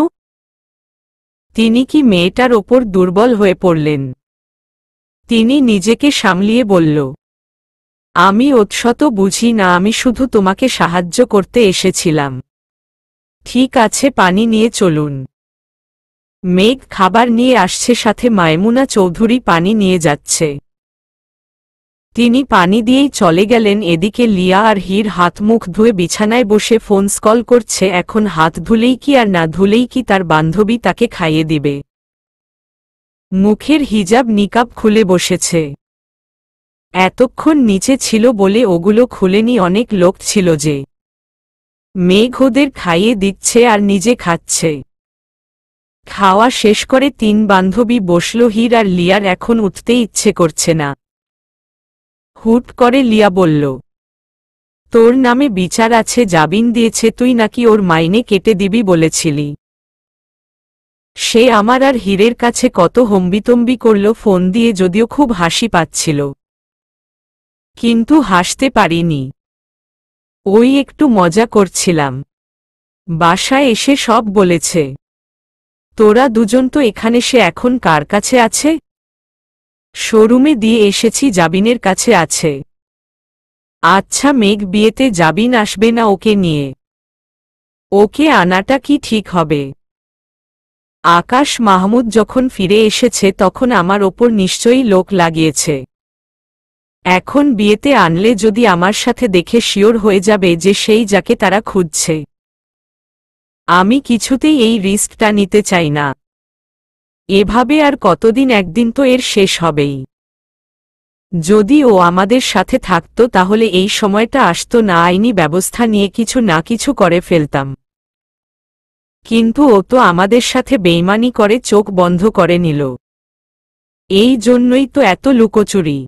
তিনি কি মেয়েটার ওপর দুর্বল হয়ে পড়লেন? তিনি নিজেকে সামলিয়ে বলল, আমি অতশত বুঝি না, আমি শুধু তোমাকে সাহায্য করতে এসেছিলাম। ঠিক আছে, পানি নিয়ে চলুন। মেঘ খাবার নিয়ে আসছে, সাথে মায়মুনা চৌধুরী পানি নিয়ে যাচ্ছে। তিনি পানি দিয়েই চলে গেলেন। এদিকে লিয়া আর হীর হাত মুখ ধুয়ে বিছানায় বসে ফোন কল করছে। এখন হাত ধুলেই কি আর না ধুলেই কি তার বান্ধবী তাকে খাইয়ে দিবে? মুখের হিজাব নিকাব খুলে বসেছে। এতক্ষণ নিচে ছিল বলে ওগুলো খুলেনি, অনেক লোক ছিল যে। মেঘ ওদের খাইয়ে দিচ্ছে আর নিজে খাচ্ছে। খাওয়া শেষ করে 3 বান্ধবী বসল। হীর আর লিয়ার এখন উঠতে ইচ্ছে করছে না। হুট করে লিয়া বলল, তোর নামে বিচার আছে, জামিন দিয়েছে, তুই নাকি ওর মাইনে কেটে দিবি বলেছিলি। সে আমার আর হীরের কাছে কত হম্বিতম্বি করল ফোন দিয়ে, যদিও খুব হাসি পাচ্ছিল, কিন্তু হাসতে পারিনি। ওই একটু মজা করছিলাম। বাসায় এসে সব বলেছে। তোরা দুজন তো এখানে, সে এখন কার কাছে আছে? শোরুমে দিয়ে এসেছি, জাবিনের কাছে আছে। আচ্ছা, মেঘ বিয়েতে জাবিন আসবে না ওকে নিয়ে? ওকে আনাটা কি ঠিক হবে? আকাশ মাহমুদ যখন ফিরে এসেছে তখন আমার ওপর নিশ্চয়ই লোক লাগিয়েছে। এখন বিয়েতে আনলে যদি আমার সাথে দেখে শিওর হয়ে যাবে যে সেই যাকে তারা খুঁজছে। আমি কিছুতেই এই রিস্কটা নিতে চাই না। এভাবে আর কতদিন? একদিন তো এর শেষ হবেই। যদি ও আমাদের সাথে থাকতো তাহলে এই সময়টা আসতো না, আইনি ব্যবস্থা নিয়ে কিছু না কিছু করে ফেলতাম। কিন্তু ও তো আমাদের সাথে বেইমানি করে চোখ বন্ধ করে নিল। এই জন্যই তো এত লুকোচুরি।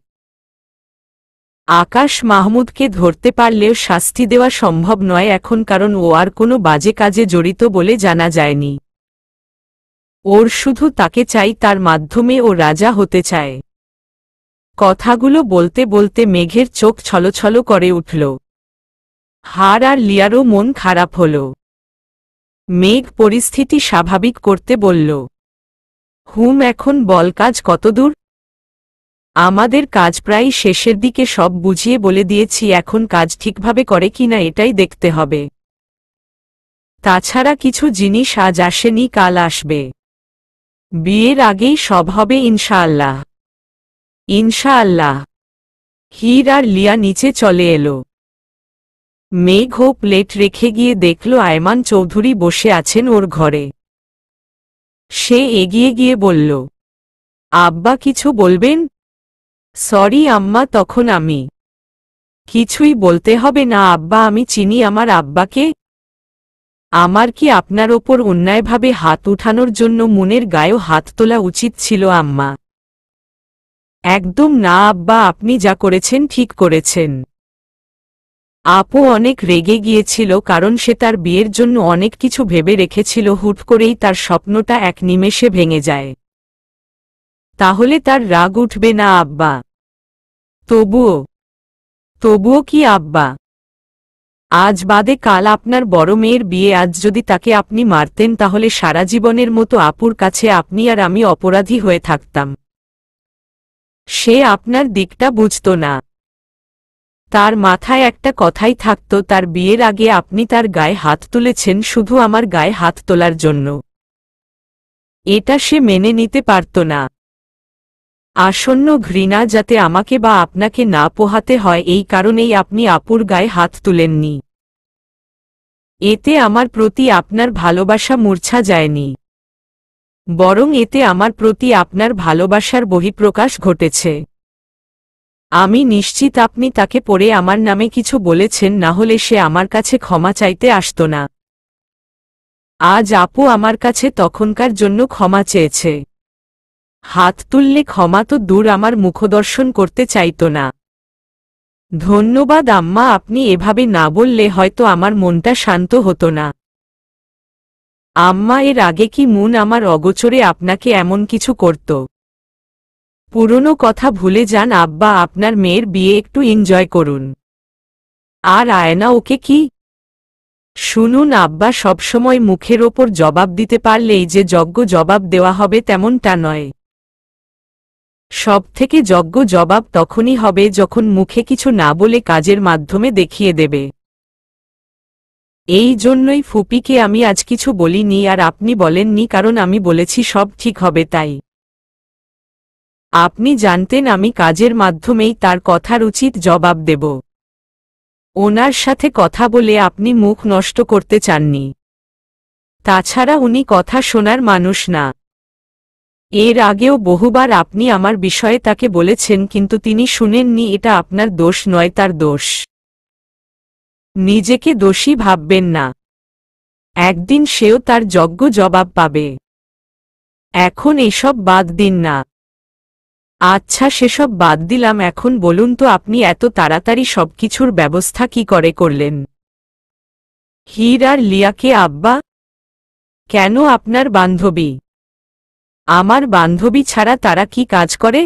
আকাশ মাহমুদকে ধরতে পারলেও শাস্তি দেওয়া সম্ভব নয় এখন, কারণ ও আর কোনো বাজে কাজে জড়িত বলে জানা যায়নি। ওর শুধু তাকে চাই, তার মাধ্যমে ও রাজা হতে চায়। কথাগুলো বলতে বলতে মেঘের চোখ ছলছল করে উঠল। হার আর লিয়ারও মন খারাপ হল। মেঘ পরিস্থিতি স্বাভাবিক করতে বলল, এখন বল, কাজ কতদূর? আমাদের কাজ প্রায় শেষের দিকে, সব বুঝিয়ে বলে দিয়েছি, এখন কাজ ঠিকভাবে করে কিনা এটাই দেখতে হবে। তাছাড়া কিছু জিনিস আজ আসেনি, কাল আসবে। বিয়ের আগেই সব হবে ইনশাআল্লাহ। ইনশাআল্লাহ। হীর আর লিয়া নিচে চলে এলো। মেঘ ও প্লেট রেখে গিয়ে দেখল আয়মান চৌধুরী বসে আছেন ওর ঘরে। সে এগিয়ে গিয়ে বলল, আব্বা কিছু বলবেন? সরি আম্মা, তখন আমি। কিছুই বলতে হবে না আব্বা, আমি চিনি আমার আব্বাকে। আমার কি আপনার ওপর অন্যায়ভাবে হাত উঠানোর জন্য মুনের গায়েও হাত তোলা উচিত ছিল আম্মা? একদম না আব্বা, আপনি যা করেছেন ঠিক করেছেন। আপু অনেক রেগে গিয়েছিল কারণ সে তার বিয়ের জন্য অনেক কিছু ভেবে রেখেছিল, হুট করেই তার স্বপ্নটা এক নিমেষে ভেঙে যায়। তাহলে তার রাগ উঠবে না আব্বা? তবুও কি আব্বা? আজ বাদে কাল আপনার বড় মেয়ের বিয়ে, আজ যদি তাকে আপনি মারতেন তাহলে সারা জীবনের মতো আপুর কাছে আপনি আর আমি অপরাধী হয়ে থাকতাম। সে আপনার দিকটা বুঝত না। তার মাথায় একটা কথাই থাকত, তার বিয়ের আগে আপনি তার গায়ে হাত তুলেছেন শুধু আমার গায়ে হাত তোলার জন্য। এটা সে মেনে নিতে পারত না। আসন্ন ঘৃণা যাতে আমাকে বা আপনাকে না পোহাতে হয় এই কারণেই আপনি আপুর গায়ে হাত তুলেননি। এতে আমার প্রতি আপনার ভালোবাসা মূর্ছা যায়নি, বরং এতে আমার প্রতি আপনার ভালোবাসার বহিঃপ্রকাশ ঘটেছে। আমি নিশ্চিত আপনি তাকে পড়ে আমার নামে কিছু বলেছেন, না হলে সে আমার কাছে ক্ষমা চাইতে আসত না। আজ আপু আমার কাছে তখনকার জন্য ক্ষমা চেয়েছে। হাত তুললে ক্ষমা তো দূর, আমার মুখদর্শন করতে চাইত না। ধন্যবাদ আম্মা, আপনি এভাবে না বললে হয়তো আমার মনটা শান্ত হতো না। আম্মা, এর আগে কি মুন আমার অগোচরে আপনাকে এমন কিছু করত? পুরনো কথা ভুলে যান আব্বা, আপনার মেয়ের বিয়ে একটু এনজয় করুন। আর আয়না ওকে কি? শুনুন আব্বা, সবসময় মুখের ওপর জবাব দিতে পারলেই যে যোগ্য জবাব দেওয়া হবে তেমনটা নয়। সবথেকে যোগ্য জবাব তখনই হবে যখন মুখে কিছু না বলে কাজের মাধ্যমে দেখিয়ে দেবে। এই জন্যই ফুপিকে আমি আজ কিছু বলিনি আর আপনি বলেননি, কারণ আমি বলেছি সব ঠিক হবে তাই। আপনি জানতেন আমি কাজের মাধ্যমেই তার কথার উচিত জবাব দেব। ওনার সাথে কথা বলে আপনি মুখ নষ্ট করতে চাননি। তাছাড়া উনি কথা শোনার মানুষ না। এর আগেও বহুবার আপনি আমার বিষয়ে তাকে বলেছেন, কিন্তু তিনি শুনেননি। এটা আপনার দোষ নয়, তার দোষ। নিজেকে দোষী ভাববেন না। একদিন সেও তার যোগ্য জবাব পাবে। এখন এসব বাদ দিন না। আচ্ছা, সেসব বাদ দিলাম, এখন বলুন তো আপনি এত তাড়াতাড়ি সবকিছুর ব্যবস্থা কি করে করলেন? হীর আর লিয়াকে আব্বা? কেন, আপনার বান্ধবী? আমার বান্ধবী ছাড়া তারা কি কাজ করে?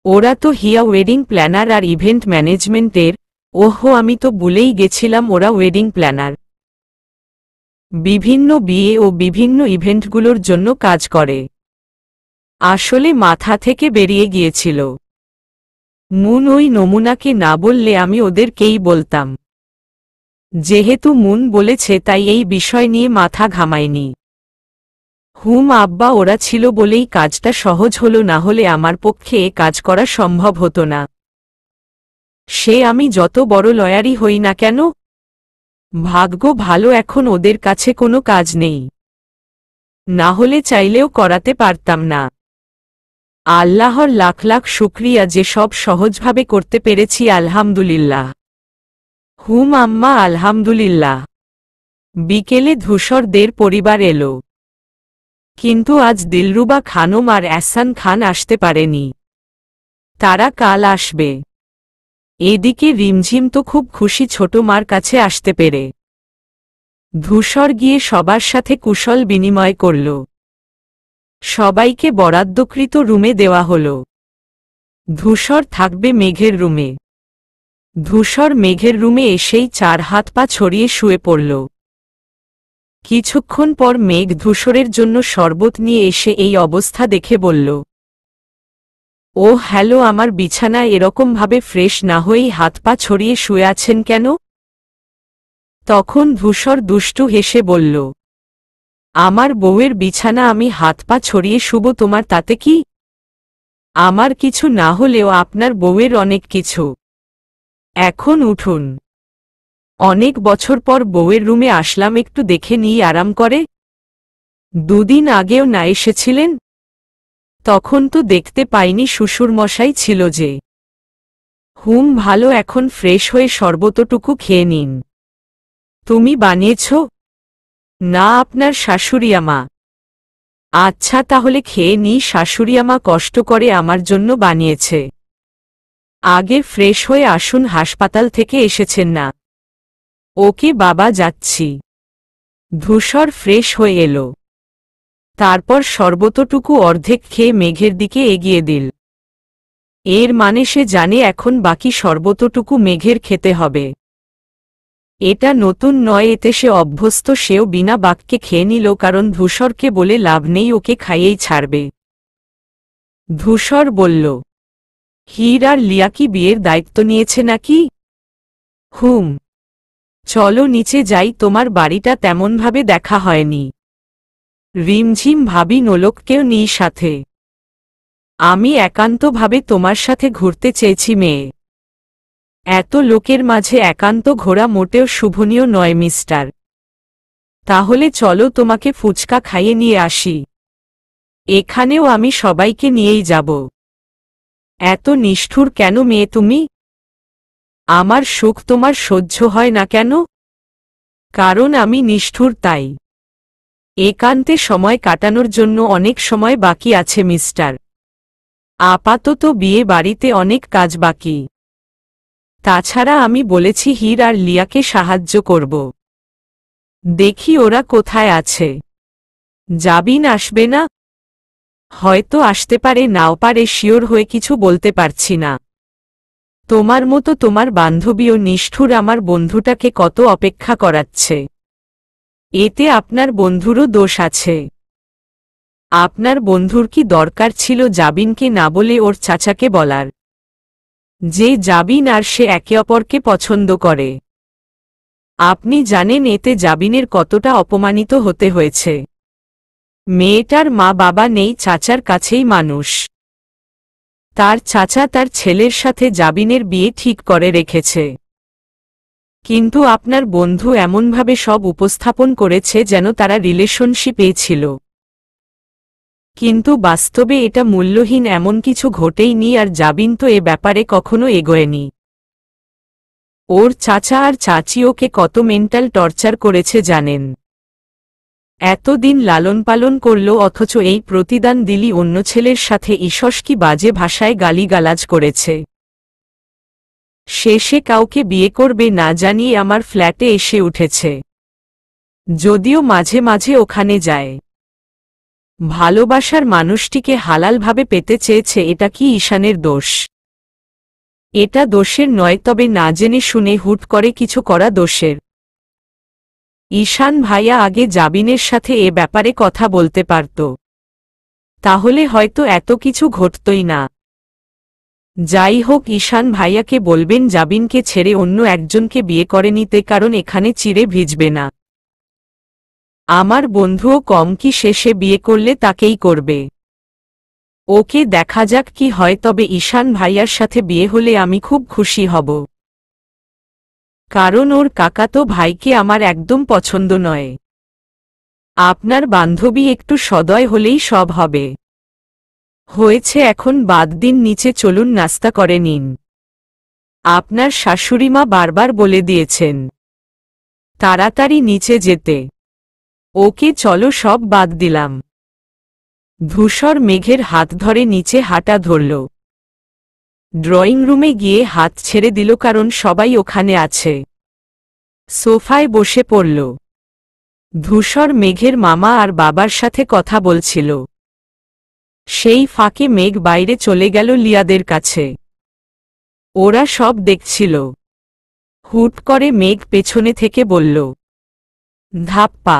ওরা তো হিয়া ওয়েডিং প্ল্যানার আর ইভেন্ট ম্যানেজমেন্টের। ওহো, আমি তো ভুলেই গেছিলাম, ওরা ওয়েডিং প্ল্যানার। বিভিন্ন বিয়ে ও বিভিন্ন ইভেন্টগুলোর জন্য কাজ করে। আসলে মাথা থেকে বেরিয়ে গিয়েছিল। মুন ওই নমুনাকে না বললে আমি ওদেরকেই বলতাম। যেহেতু মুন বলেছে তাই এই বিষয় নিয়ে মাথা ঘামাইনি। আব্বা, ওরা ছিল বলেই কাজটা সহজ হলো, না হলে আমার পক্ষে এ কাজ করা সম্ভব হতো না। সে আমি যত বড় লয়ারই হই না কেন। ভাগ্য ভালো এখন ওদের কাছে কোনো কাজ নেই, না হলে চাইলেও করাতে পারতাম না। আল্লাহর লাখ লাখ শুকরিয়া যে সব সহজভাবে করতে পেরেছি, আলহামদুলিল্লাহ। আম্মা, আলহামদুলিল্লাহ। বিকেলে ধূসরদের পরিবার এলো, কিন্তু আজ দিলরুবা খানম আর এহসান খান আসতে পারেনি। তারা কাল আসবে। এদিকে রিমঝিম তো খুব খুশি ছোট মার কাছে আসতে পেরে। ধূসর গিয়ে সবার সাথে কুশল বিনিময় করল। সবাইকে বরাদ্দকৃত রুমে দেওয়া হল। ধূসর থাকবে মেঘের রুমে। ধূসর মেঘের রুমে এসেই চার হাত পা ছড়িয়ে শুয়ে পড়ল। কিছুক্ষণ পর মেঘ ধূসরের জন্য শরবত নিয়ে এসে এই অবস্থা দেখে বলল, ও হ্যালো, আমার বিছানায় এরকমভাবে ফ্রেশ না হয়েই হাত পা ছড়িয়ে শুয়ে আছেন কেন? তখন ধূসর দুষ্টু হেসে বলল, আমার বউয়ের বিছানা, আমি হাত পা ছড়িয়ে শুব, তোমার তাতে কি? আমার কিছু না হলেও আপনার বউয়ের অনেক কিছু। এখন উঠুন। অনেক বছর পর বউয়ের রুমে আসলাম, একটু দেখে নিই আরাম করে। দুদিন আগেও না এসেছিলেন? তখন তো দেখতে পাইনি, শ্বশুরমশাই ছিল যে। ভালো, এখন ফ্রেশ হয়ে শরবতটুকু খেয়ে নিন। তুমি বানিয়েছ? না, আপনার শাশুড়িয়ামা। আচ্ছা, তাহলে খেয়ে নি। শাশুড়িয়ামা কষ্ট করে আমার জন্য বানিয়েছে। আগে ফ্রেশ হয়ে আসুন, হাসপাতাল থেকে এসেছেন না। ওকে বাবা, যাচ্ছি। ধূসর ফ্রেশ হয়ে এলো। তারপর শরবতটুকু অর্ধেক খেয়ে মেঘের দিকে এগিয়ে দিল। এর মানে সে জানে এখন বাকি শরবতটুকু মেঘের খেতে হবে। এটা নতুন নয়, এতে সে অভ্যস্ত। সেও বিনা বাক্যে খেয়ে নিল, কারণ ধূসরকে বলে লাভ নেই, ওকে খাইয়েই ছাড়বে। ধূসর বলল, হীর আর লিয়া কি বিয়ের দায়িত্ব নিয়েছে নাকি? হুম। চলো নিচে যাই, তোমার বাড়িটা তেমনভাবে দেখা হয়নি। রিমঝিম ভাবি নোলককেও নিই সাথে। আমি একান্তভাবে তোমার সাথে ঘুরতে চেয়েছি মেয়ে। এত লোকের মাঝে একান্ত ঘোরা মোটেও শুভনীয় নয় মিস্টার। তাহলে চলো, তোমাকে ফুচকা খাইয়ে নিয়ে আসি। এখানেও আমি সবাইকে নিয়েই যাব। এত নিষ্ঠুর কেন মেয়ে তুমি? আমার সুখ তোমার সহ্য হয় না কেন? কারণ আমি নিষ্ঠুর, তাই। একান্তে সময় কাটানোর জন্য অনেক সময় বাকি আছে মিস্টার। আপাতত বিয়ে বাড়িতে অনেক কাজ বাকি। তাছাড়া আমি বলেছি হীর আর লিয়াকে সাহায্য করব। দেখি ওরা কোথায় আছে। জাবিন আসবে না? হয়তো আসতে পারে, নাও পারে, শিওর হয়ে কিছু বলতে পারছি না। তোমার মতো তোমার বান্ধবীও নিষ্ঠুর, আমার বন্ধুটাকে কত অপেক্ষা করাচ্ছে। এতে আপনার বন্ধুরও দোষ আছে। আপনার বন্ধুর কি দরকার ছিল জাবিনকে না বলে ওর চাচাকে বলার? যে জাবিন আর সে একে অপরকে পছন্দ করে। আপনি জানেন এতে জাবিনের কতটা অপমানিত হতে হয়েছে। মেয়েটার মা বাবা নেই, চাচার কাছেই মানুষ। তার চাচা তার ছেলের সাথে জাবিনের বিয়ে ঠিক করে রেখেছে। কিন্তু আপনার বন্ধু এমনভাবে সব উপস্থাপন করেছে যেন তারা রিলেশনশিপে ছিল। কিন্তু বাস্তবে এটা মূল্যহীন, এমন কিছু ঘটেইনি, আর জাবিন তো এ ব্যাপারে কখনো এগোয়নি। ওর চাচা আর চাচি ওকে কত মেন্টাল টর্চার করেছে জানেন? এতদিন লালন পালন করল, অথচ এই প্রতিদান দিলি অন্য ছেলের সাথে। ঈষৎ কি বাজে ভাষায় গালিগালাজ করেছে। শেষে কাউকে বিয়ে করবে না জানিয়ে আমার ফ্ল্যাটে এসে উঠেছে। যদিও মাঝে মাঝে ওখানে যায়। ভালোবাসার মানুষটিকে হালালভাবে পেতে চেয়েছে, এটা কি ঈশানের দোষ? এটা দোষের নয়, তবে না জেনে শুনে হুট করে কিছু করা দোষের। ঈশান ভাইয়া আগে জাবিনের সাথে এ ব্যাপারে কথা বলতে পারত। তাহলে হয়তো এত কিছু ঘটতই না। যাই হোক, ঈশান ভাইয়াকে বলবেন জাবিনকে ছেড়ে অন্য একজনকে বিয়ে করে নিতে, কারণ এখানে চিরে ভিজবে না। আমার বন্ধুও কম কি, শেষে বিয়ে করলে তাকেই করবে। ওকে দেখা যাক কি হয়, তবে ঈশান ভাইয়ার সাথে বিয়ে হলে আমি খুব খুশি হব। কারণ ওর কাকাতো ভাইকে আমার একদম পছন্দ নয়। আপনার বান্ধবী একটু সদয় হলেই সব হবে। হয়েছে, এখন বাদ দিন, নিচে চলুন, নাস্তা করে নিন। আপনার শাশুড়িমা বারবার বলে দিয়েছেন তাড়াতাড়ি নিচে যেতে। ওকে চলো, সব বাদ দিলাম। ধূসর মেঘের হাত ধরে নিচে হাঁটা ধরল। ড্রয়িং রুমে গিয়ে হাত ছেড়ে দিল, কারণ সবাই ওখানে আছে। সোফায় বসে পড়ল। ধূসর মেঘের মামা আর বাবার সাথে কথা বলছিল। সেই ফাঁকে মেঘ বাইরে চলে গেল লিয়াদের কাছে। ওরা সব দেখছিল। হুট করে মেঘ পেছনে থেকে বলল, ধাপ্পা।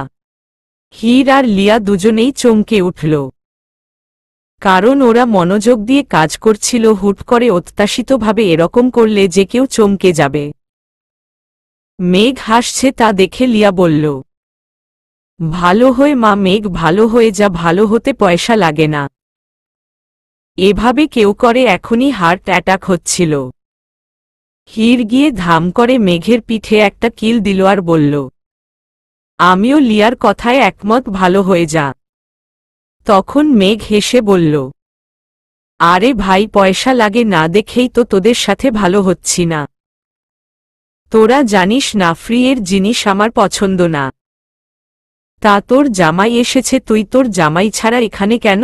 হীর আর লিয়া দুজনেই চমকে উঠল। কারণ ওরা মনোযোগ দিয়ে কাজ করছিল, হুট করে অত্যাশিতভাবে এরকম করলে যে কেউ চমকে যাবে। মেঘ হাসছে তা দেখে লিয়া বলল, ভালো হয়ে মা মেঘ, ভালো হয়ে যা, ভালো হতে পয়সা লাগে না। এভাবে কেউ করে এখনই হার্ট অ্যাটাক হচ্ছিল। হীর গিয়ে ধাম করে মেঘের পিঠে একটা কিল দিল আর বলল, আমিও লিয়ার কথায় একমত, ভালো হয়ে যা। তখন মেঘ হেসে বলল, আরে ভাই, পয়সা লাগে না দেখেই তো তোদের সাথে ভালো হচ্ছি না। তোরা জানিস না ফ্রি এর জিনিস আমার পছন্দ না। তা তোর জামাই এসেছে, তুই তোর জামাই ছাড়া এখানে কেন?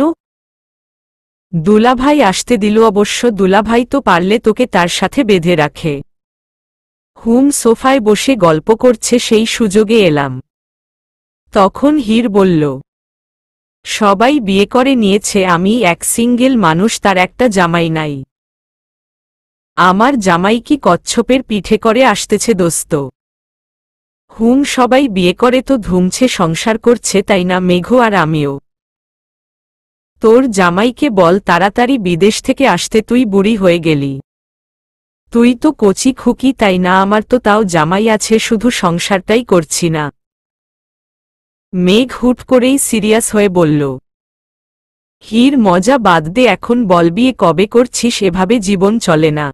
দুলাভাই আসতে দিল। অবশ্য দুলাভাই তো পারলে তোকে তার সাথে বেঁধে রাখে। হুম, সোফায় বসে গল্প করছে, সেই সুযোগে এলাম। তখন হীর বলল, সবাই বিয়ে করে নিয়েছে, আমি এক সিঙ্গেল মানুষ, তার একটা জামাই নাই। আমার জামাই কি কচ্ছপের পিঠে করে আসতেছে দোস্ত? হুম, সবাই বিয়ে করে তো ধুমছে, সংসার করছে, তাই না মেঘ? আর আমিও। তোর জামাইকে বল তাড়াতাড়ি বিদেশ থেকে আসতে, তুই বুড়ি হয়ে গেলি। তুই তো কচি খুকি, তাই না? আমার তো তাও জামাই আছে, শুধু সংসারটাই করছি না। মেঘ হুট করেই সিরিয়াস হয়ে বলল, হীর মজা বাদ দে, এখন বল বিয়ে কবে করছিস? এভাবে জীবন চলে না।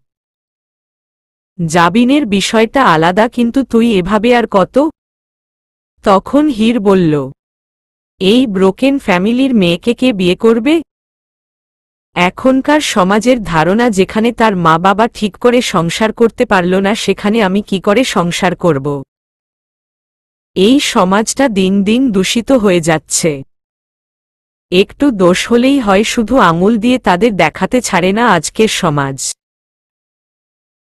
জাবিনের বিষয়টা আলাদা, কিন্তু তুই এভাবে আর কত? তখন হীর বলল, এই ব্রোকেন ফ্যামিলির মেয়েকে কে বিয়ে করবে? এখনকার সমাজের ধারণা, যেখানে তার মা বাবা ঠিক করে সংসার করতে পারল না, সেখানে আমি কি করে সংসার করব? এই সমাজটা দিন দিন দূষিত হয়ে যাচ্ছে। একটু দোষ হলেই হয়, শুধু আঙুল দিয়ে তাদের দেখাতে ছাড়ে না আজকের সমাজ।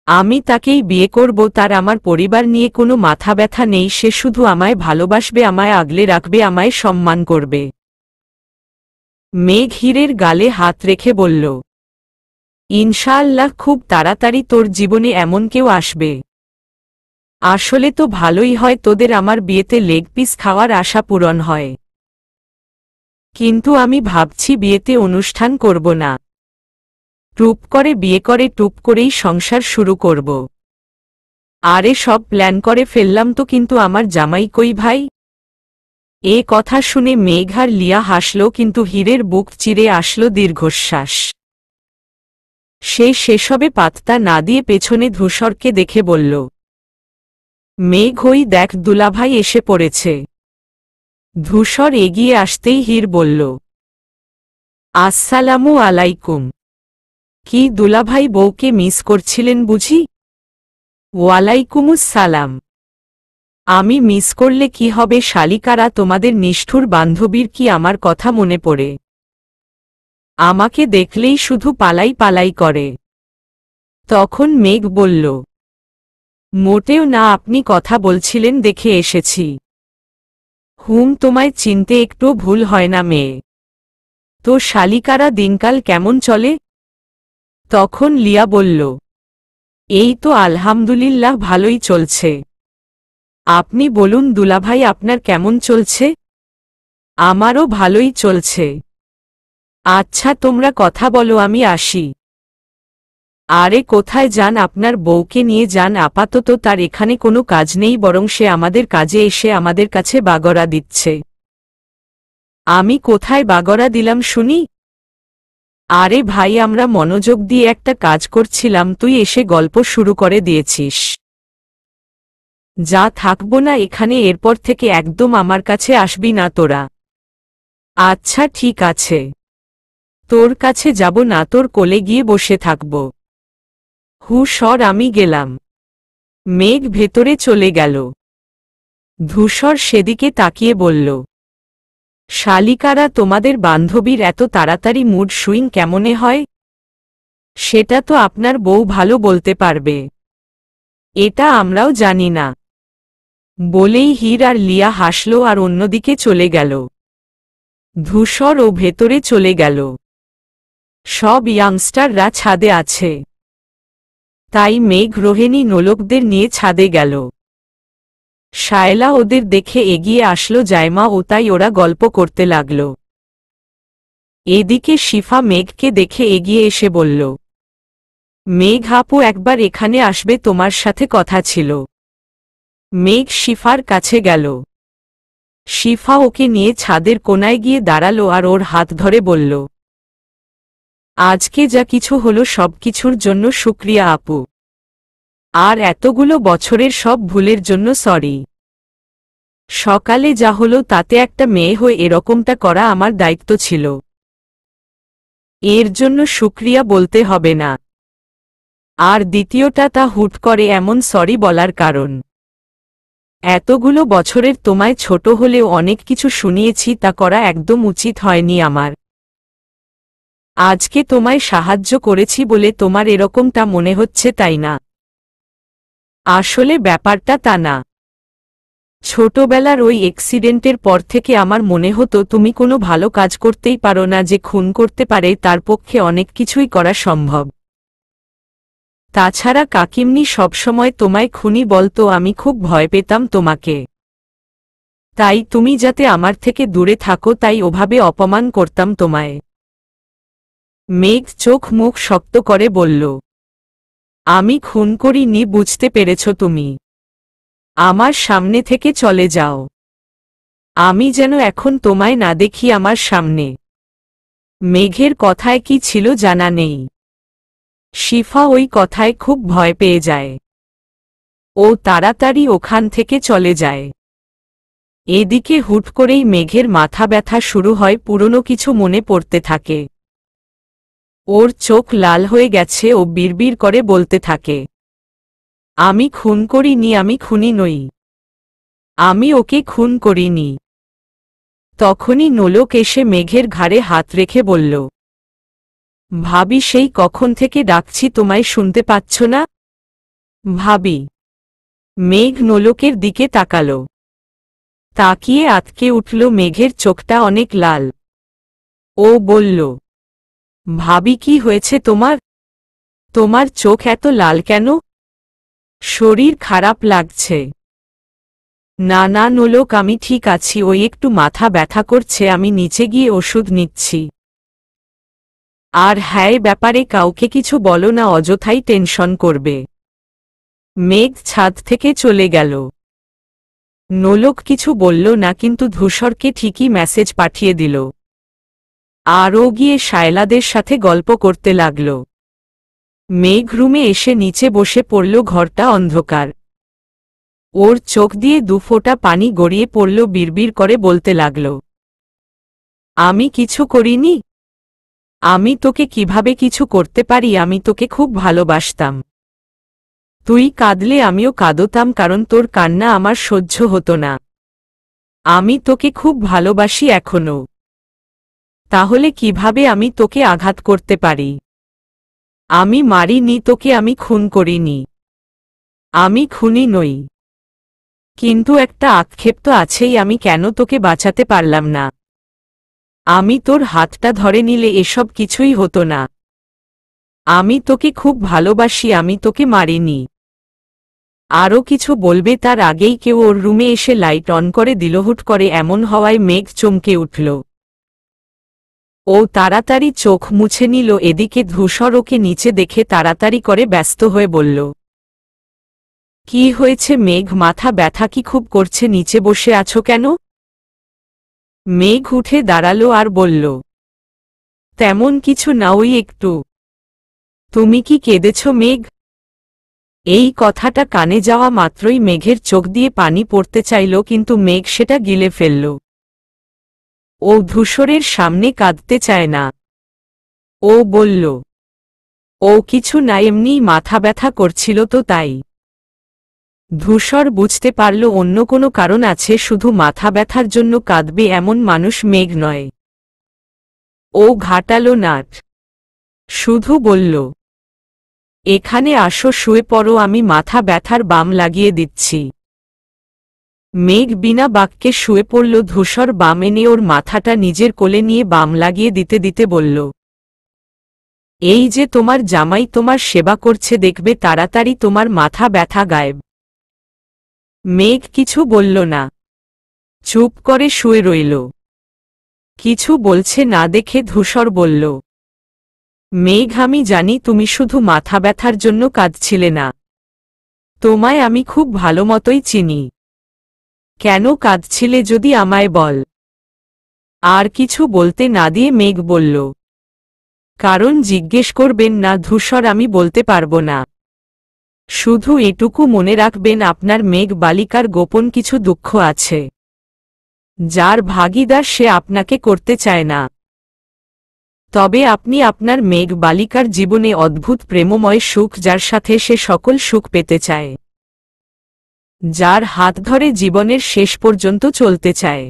আমি তাকেই বিয়ে করব, তার আমার পরিবার নিয়ে কোনো মাথা ব্যথা নেই, সে শুধু আমায় ভালোবাসবে, আমায় আগলে রাখবে, আমায় সম্মান করবে। মেঘ হীরের গালে হাত রেখে বলল, ইনশাআল্লাহ খুব তাড়াতাড়ি তোর জীবনে এমন কেউ আসবে। আসলে তো ভালোই হয়, তোদের আমার বিয়েতে লেগ পিস খাওয়ার আশা পূরণ হয়। কিন্তু আমি ভাবছি বিয়েতে অনুষ্ঠান করব না, টুপ করে বিয়ে করে টুপ করেই সংসার শুরু করব। আরে সব প্ল্যান করে ফেললাম তো, কিন্তু আমার জামাই কই ভাই? এ কথা শুনে মেঘ আর লিয়া হাসল, কিন্তু হীরের বুক চিরে আসল দীর্ঘশ্বাস। সে সেসবে পাত্তা না দিয়ে পেছনে ধূসরকে দেখে বলল, মেঘ ওই দেখ, দুলাভাই এসে পড়েছে। ধূসর এগিয়ে আসতেই হীর বলল, আসসালামু আলাইকুম। কি দুলাভাই, বউকে মিস করছিলেন বুঝি? ওয়ালাইকুমুসসালাম। আমি মিস করলে কি হবে শালিকারা, তোমাদের নিষ্ঠুর বান্ধবীর কি আমার কথা মনে পড়ে? আমাকে দেখলেই শুধু পালাই পালাই করে। তখন মেঘ বলল, মোটেও না, আপনি কথা বলছিলেন দেখে এসেছি। হুম, তোমায় চিনতে একটু ভুল হয় না মেয়ে। তো শালিকারা দিনকাল কেমন চলে? তখন লিয়া বলল, এই তো আলহামদুলিল্লাহ ভালোই চলছে। আপনি বলুন দুলাভাই, আপনার কেমন চলছে? আমারও ভালোই চলছে। আচ্ছা তোমরা কথা বলো, আমি আসি। আরে কোথায় যান? আপনার বউকে নিয়ে যান, আপাতত তার এখানে কোনো কাজ নেই, বরং সে আমাদের কাজে এসে আমাদের কাছে বাগড়া দিচ্ছে। আমি কোথায় বাগড়া দিলাম শুনি? আরে ভাই, আমরা মনোযোগ দিয়ে একটা কাজ করছিলাম, তুই এসে গল্প শুরু করে দিয়েছিস। যা, থাকবো না এখানে, এরপর থেকে একদম আমার কাছে আসবি না তোরা। আচ্ছা ঠিক আছে, তোর কাছে যাব না, তোর কোলে গিয়ে বসে থাকব। হু সর, আমি গেলাম। মেঘ ভেতরে চলে গেল। ধূসর সেদিকে তাকিয়ে বলল, শালিকারা, তোমাদের বান্ধবীর এত তাড়াতাড়ি মুড সুইং কেমনে হয়? সেটা তো আপনার বউ ভালো বলতে পারবে। এটা আমরাও জানি না। বলেই হীর আর লিয়া হাসল আর অন্যদিকে চলে গেল। ধূসর ও ভেতরে চলে গেল। সব ইয়াংস্টাররা ছাদে আছে, তাই মেঘ রোহিণী নোলকদের নিয়ে ছাদে গেল। শায়লা ওদের দেখে এগিয়ে আসলো জায়মা, ও তাই ওরা গল্প করতে লাগল। এদিকে শিফা মেঘকে দেখে এগিয়ে এসে বলল, মেঘ আপু একবার এখানে আসবে, তোমার সাথে কথা ছিল। মেঘ শিফার কাছে গেল। শিফা ওকে নিয়ে ছাদের কোনায় গিয়ে দাঁড়ালো আর ওর হাত ধরে বলল, আজকে যা কিছু হলো সবকিছুর জন্য শুক্রিয়া আপু। আর এতগুলো বছরের সব ভুলের জন্য সরি। সকালে যা হলো তাতে একটা মেয়ে হয়ে এরকমটা করা আমার দায়িত্ব ছিল। এর জন্য শুক্রিয়া বলতে হবে না। আর দ্বিতীয়টা, তা হুট করে এমন সরি বলার কারণ। এতগুলো বছরের তোমায় ছোট হলেও অনেক কিছু শুনিয়েছি, তা করা একদম উচিত হয়নি আমার। আজকে তোমায় সাহায্য করেছি বলে তোমার এরকমটা মনে হচ্ছে, তাই না? আসলে ব্যাপারটা তা না। ছোটবেলার ওই অ্যাক্সিডেন্টের পর থেকে আমার মনে হতো তুমি কোনো ভালো কাজ করতেই পারো না, যে খুন করতে পারে তার পক্ষে অনেক কিছুই করা সম্ভব। তাছাড়া কাকিমনি সবসময় তোমায় খুনি বলতো, আমি খুব ভয় পেতাম তোমাকে। তাই তুমি যাতে আমার থেকে দূরে থাকো তাই ওভাবে অপমান করতাম তোমায়। মেঘ চোখ মুখ শক্ত করে বলল, আমি খুন করিনি, বুঝতে পেরেছ তুমি? আমার সামনে থেকে চলে যাও। আমি যেন এখন তোমায় না দেখি আমার সামনে। মেঘের কথায় কি ছিল জানা নেই। শিফা ওই কথায় খুব ভয় পেয়ে যায়। ও তাড়াতাড়ি ওখান থেকে চলে যায়। এদিকে হুট করেই মেঘের মাথা ব্যথা শুরু হয়, পুরনো কিছু মনে পড়তে থাকে। ওর চোখ লাল হয়ে গেছে, ও বিড়বিড় করে বলতে থাকে, আমি খুন করিনি, আমি খুনি নই, আমি ওকে খুন করিনি। তখনই নোলক এসে মেঘের ঘাড়ে হাত রেখে বলল, ভাবি, সেই কখন থেকে ডাকছি, তোমায় শুনতে পাচ্ছ না? ভাবি। মেঘ নোলকের দিকে তাকাল। তাকিয়ে আতকে উঠল, মেঘের চোখটা অনেক লাল। ও বলল, ভাবি, কি হয়েছে তোমার? তোমার চোখ এত লাল কেন? শরীর খারাপ লাগছে? না না নোলক, আমি ঠিক আছি, ওই একটু মাথা ব্যথা করছে, আমি নিচে গিয়ে ওষুধ নিচ্ছি। আর হ্যাঁ, ব্যাপারে কাউকে কিছু বলো না, অযথাই টেনশন করবে। মেঘ ছাদ থেকে চলে গেল। নোলক কিছু বলল না, কিন্তু ধূসরকে ঠিকই মেসেজ পাঠিয়ে দিল। আর ও গিয়ে শায়লাদের সাথে গল্প করতে লাগল। মেঘ রুমে এসে নিচে বসে পড়ল, ঘরটা অন্ধকার। ওর চোখ দিয়ে দুফোঁটা পানি গড়িয়ে পড়ল, বিড়বিড় করে বলতে লাগল, আমি কিছু করিনি। আমি তোকে কিভাবে কিছু করতে পারি? আমি তোকে খুব ভালোবাসতাম। তুই কাঁদলে আমিও কাঁদতাম, কারণ তোর কান্না আমার সহ্য হতো না। আমি তোকে খুব ভালোবাসি এখনো। তাহলে কিভাবে আমি তোকে আঘাত করতে পারি? আমি মারিনি তোকে, আমি খুন করিনি, আমি খুনি নই। কিন্তু একটা আক্ষেপ তো আছেই, আমি কেন তোকে বাঁচাতে পারলাম না? আমি তোর হাতটা ধরে নিলে এসব কিছুই হতো না। আমি তোকে খুব ভালোবাসি, আমি তোকে মারিনি। আরও কিছু বলবে তার আগেই কেউ ওর রুমে এসে লাইট অন করে দিল। হুট করে এমন হওয়ায় মেঘ চমকে উঠল। ও তাড়াতাড়ি চোখ মুছে নিল। এদিকে ধূসর ওকে নিচে দেখে তাড়াতাড়ি করে ব্যস্ত হয়ে বলল, কি হয়েছে মেঘ? মাথা ব্যথা কি খুব করছে? নিচে বসে আছো কেন? মেঘ উঠে দাঁড়ালো আর বলল, তেমন কিছু না, ওই একটু। তুমি কি কেঁদেছ মেঘ? এই কথাটা কানে যাওয়া মাত্রই মেঘের চোখ দিয়ে পানি পড়তে চাইল, কিন্তু মেঘ সেটা গিলে ফেলল। ও ধূসরের সামনে কাঁদতে চায় না। ও বলল, ও কিছু না, এমনিই মাথা ব্যথা করছিল তো তাই। ধূসর বুঝতে পারল অন্য কোনো কারণ আছে, শুধু মাথা ব্যথার জন্য কাঁদবে এমন মানুষ মেঘ নয়। ও ঘাটালো নাট। শুধু বলল, এখানে আসো, শুয়ে পড়ো, আমি মাথা ব্যথার বাম লাগিয়ে দিচ্ছি। মেঘ বিনা বাক্যে শুয়ে পড়ল। ধূসর বাম এনে ওর মাথাটা নিজের কোলে নিয়ে বাম লাগিয়ে দিতে দিতে বলল, এই যে তোমার জামাই তোমার সেবা করছে, দেখবে তাড়াতাড়ি তোমার মাথা ব্যথা গায়েব। মেঘ কিছু বলল না, চুপ করে শুয়ে রইল। কিছু বলছে না দেখে ধূসর বলল, মেঘ, আমি জানি তুমি শুধু মাথা ব্যথার জন্য কাঁদছিলে না। তোমায় আমি খুব ভালোমতোই চিনি। কেন কাঁদছিলে যদি আমায় বল। আর কিছু বলতে না দিয়ে মেঘ বলল, কারণ জিজ্ঞেস করবেন না ধূসর, আমি বলতে পারবো না। শুধু এটুকু মনে রাখবেন, আপনার মেঘ বালিকার গোপন কিছু দুঃখ আছে, যার ভাগিদার সে আপনাকে করতে চায় না। তবে আপনি আপনার মেঘ বালিকার জীবনে অদ্ভুত প্রেমময় সুখ, যার সাথে সে সকল সুখ পেতে চায়। যার হাত ধরে জীবনের শেষ পর্যন্ত চলতে চায়।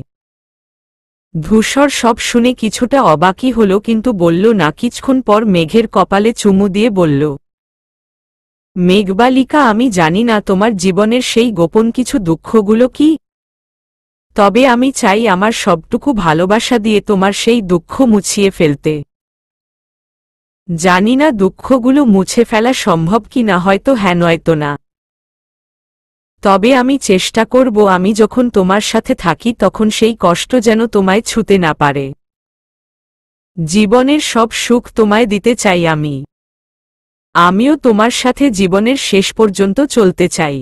ধূসর সব শুনে কিছুটা অবাকই হল, কিন্তু বলল না। কিছুক্ষণ পর মেঘের কপালে চুমু দিয়ে বলল, মেঘবালিকা, আমি জানি না তোমার জীবনের সেই গোপন কিছু দুঃখগুলো কি, তবে আমি চাই আমার সবটুকু ভালোবাসা দিয়ে তোমার সেই দুঃখ মুছিয়ে ফেলতে। জানি না দুঃখগুলো মুছে ফেলা সম্ভব কি না, হয়তো হ্যাঁ নয়তো না, তবে আমি চেষ্টা করব। আমি যখন তোমার সাথে থাকি তখন সেই কষ্ট যেন তোমায় ছুঁতে না পারে। জীবনের সব সুখ তোমায় দিতে চাই আমি। আমিও তোমার সাথে জীবনের শেষ পর্যন্ত চলতে চাই।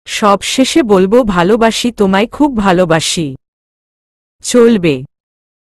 সবশেষে বলবো, ভালোবাসি তোমায়, খুব ভালোবাসি। চলবে।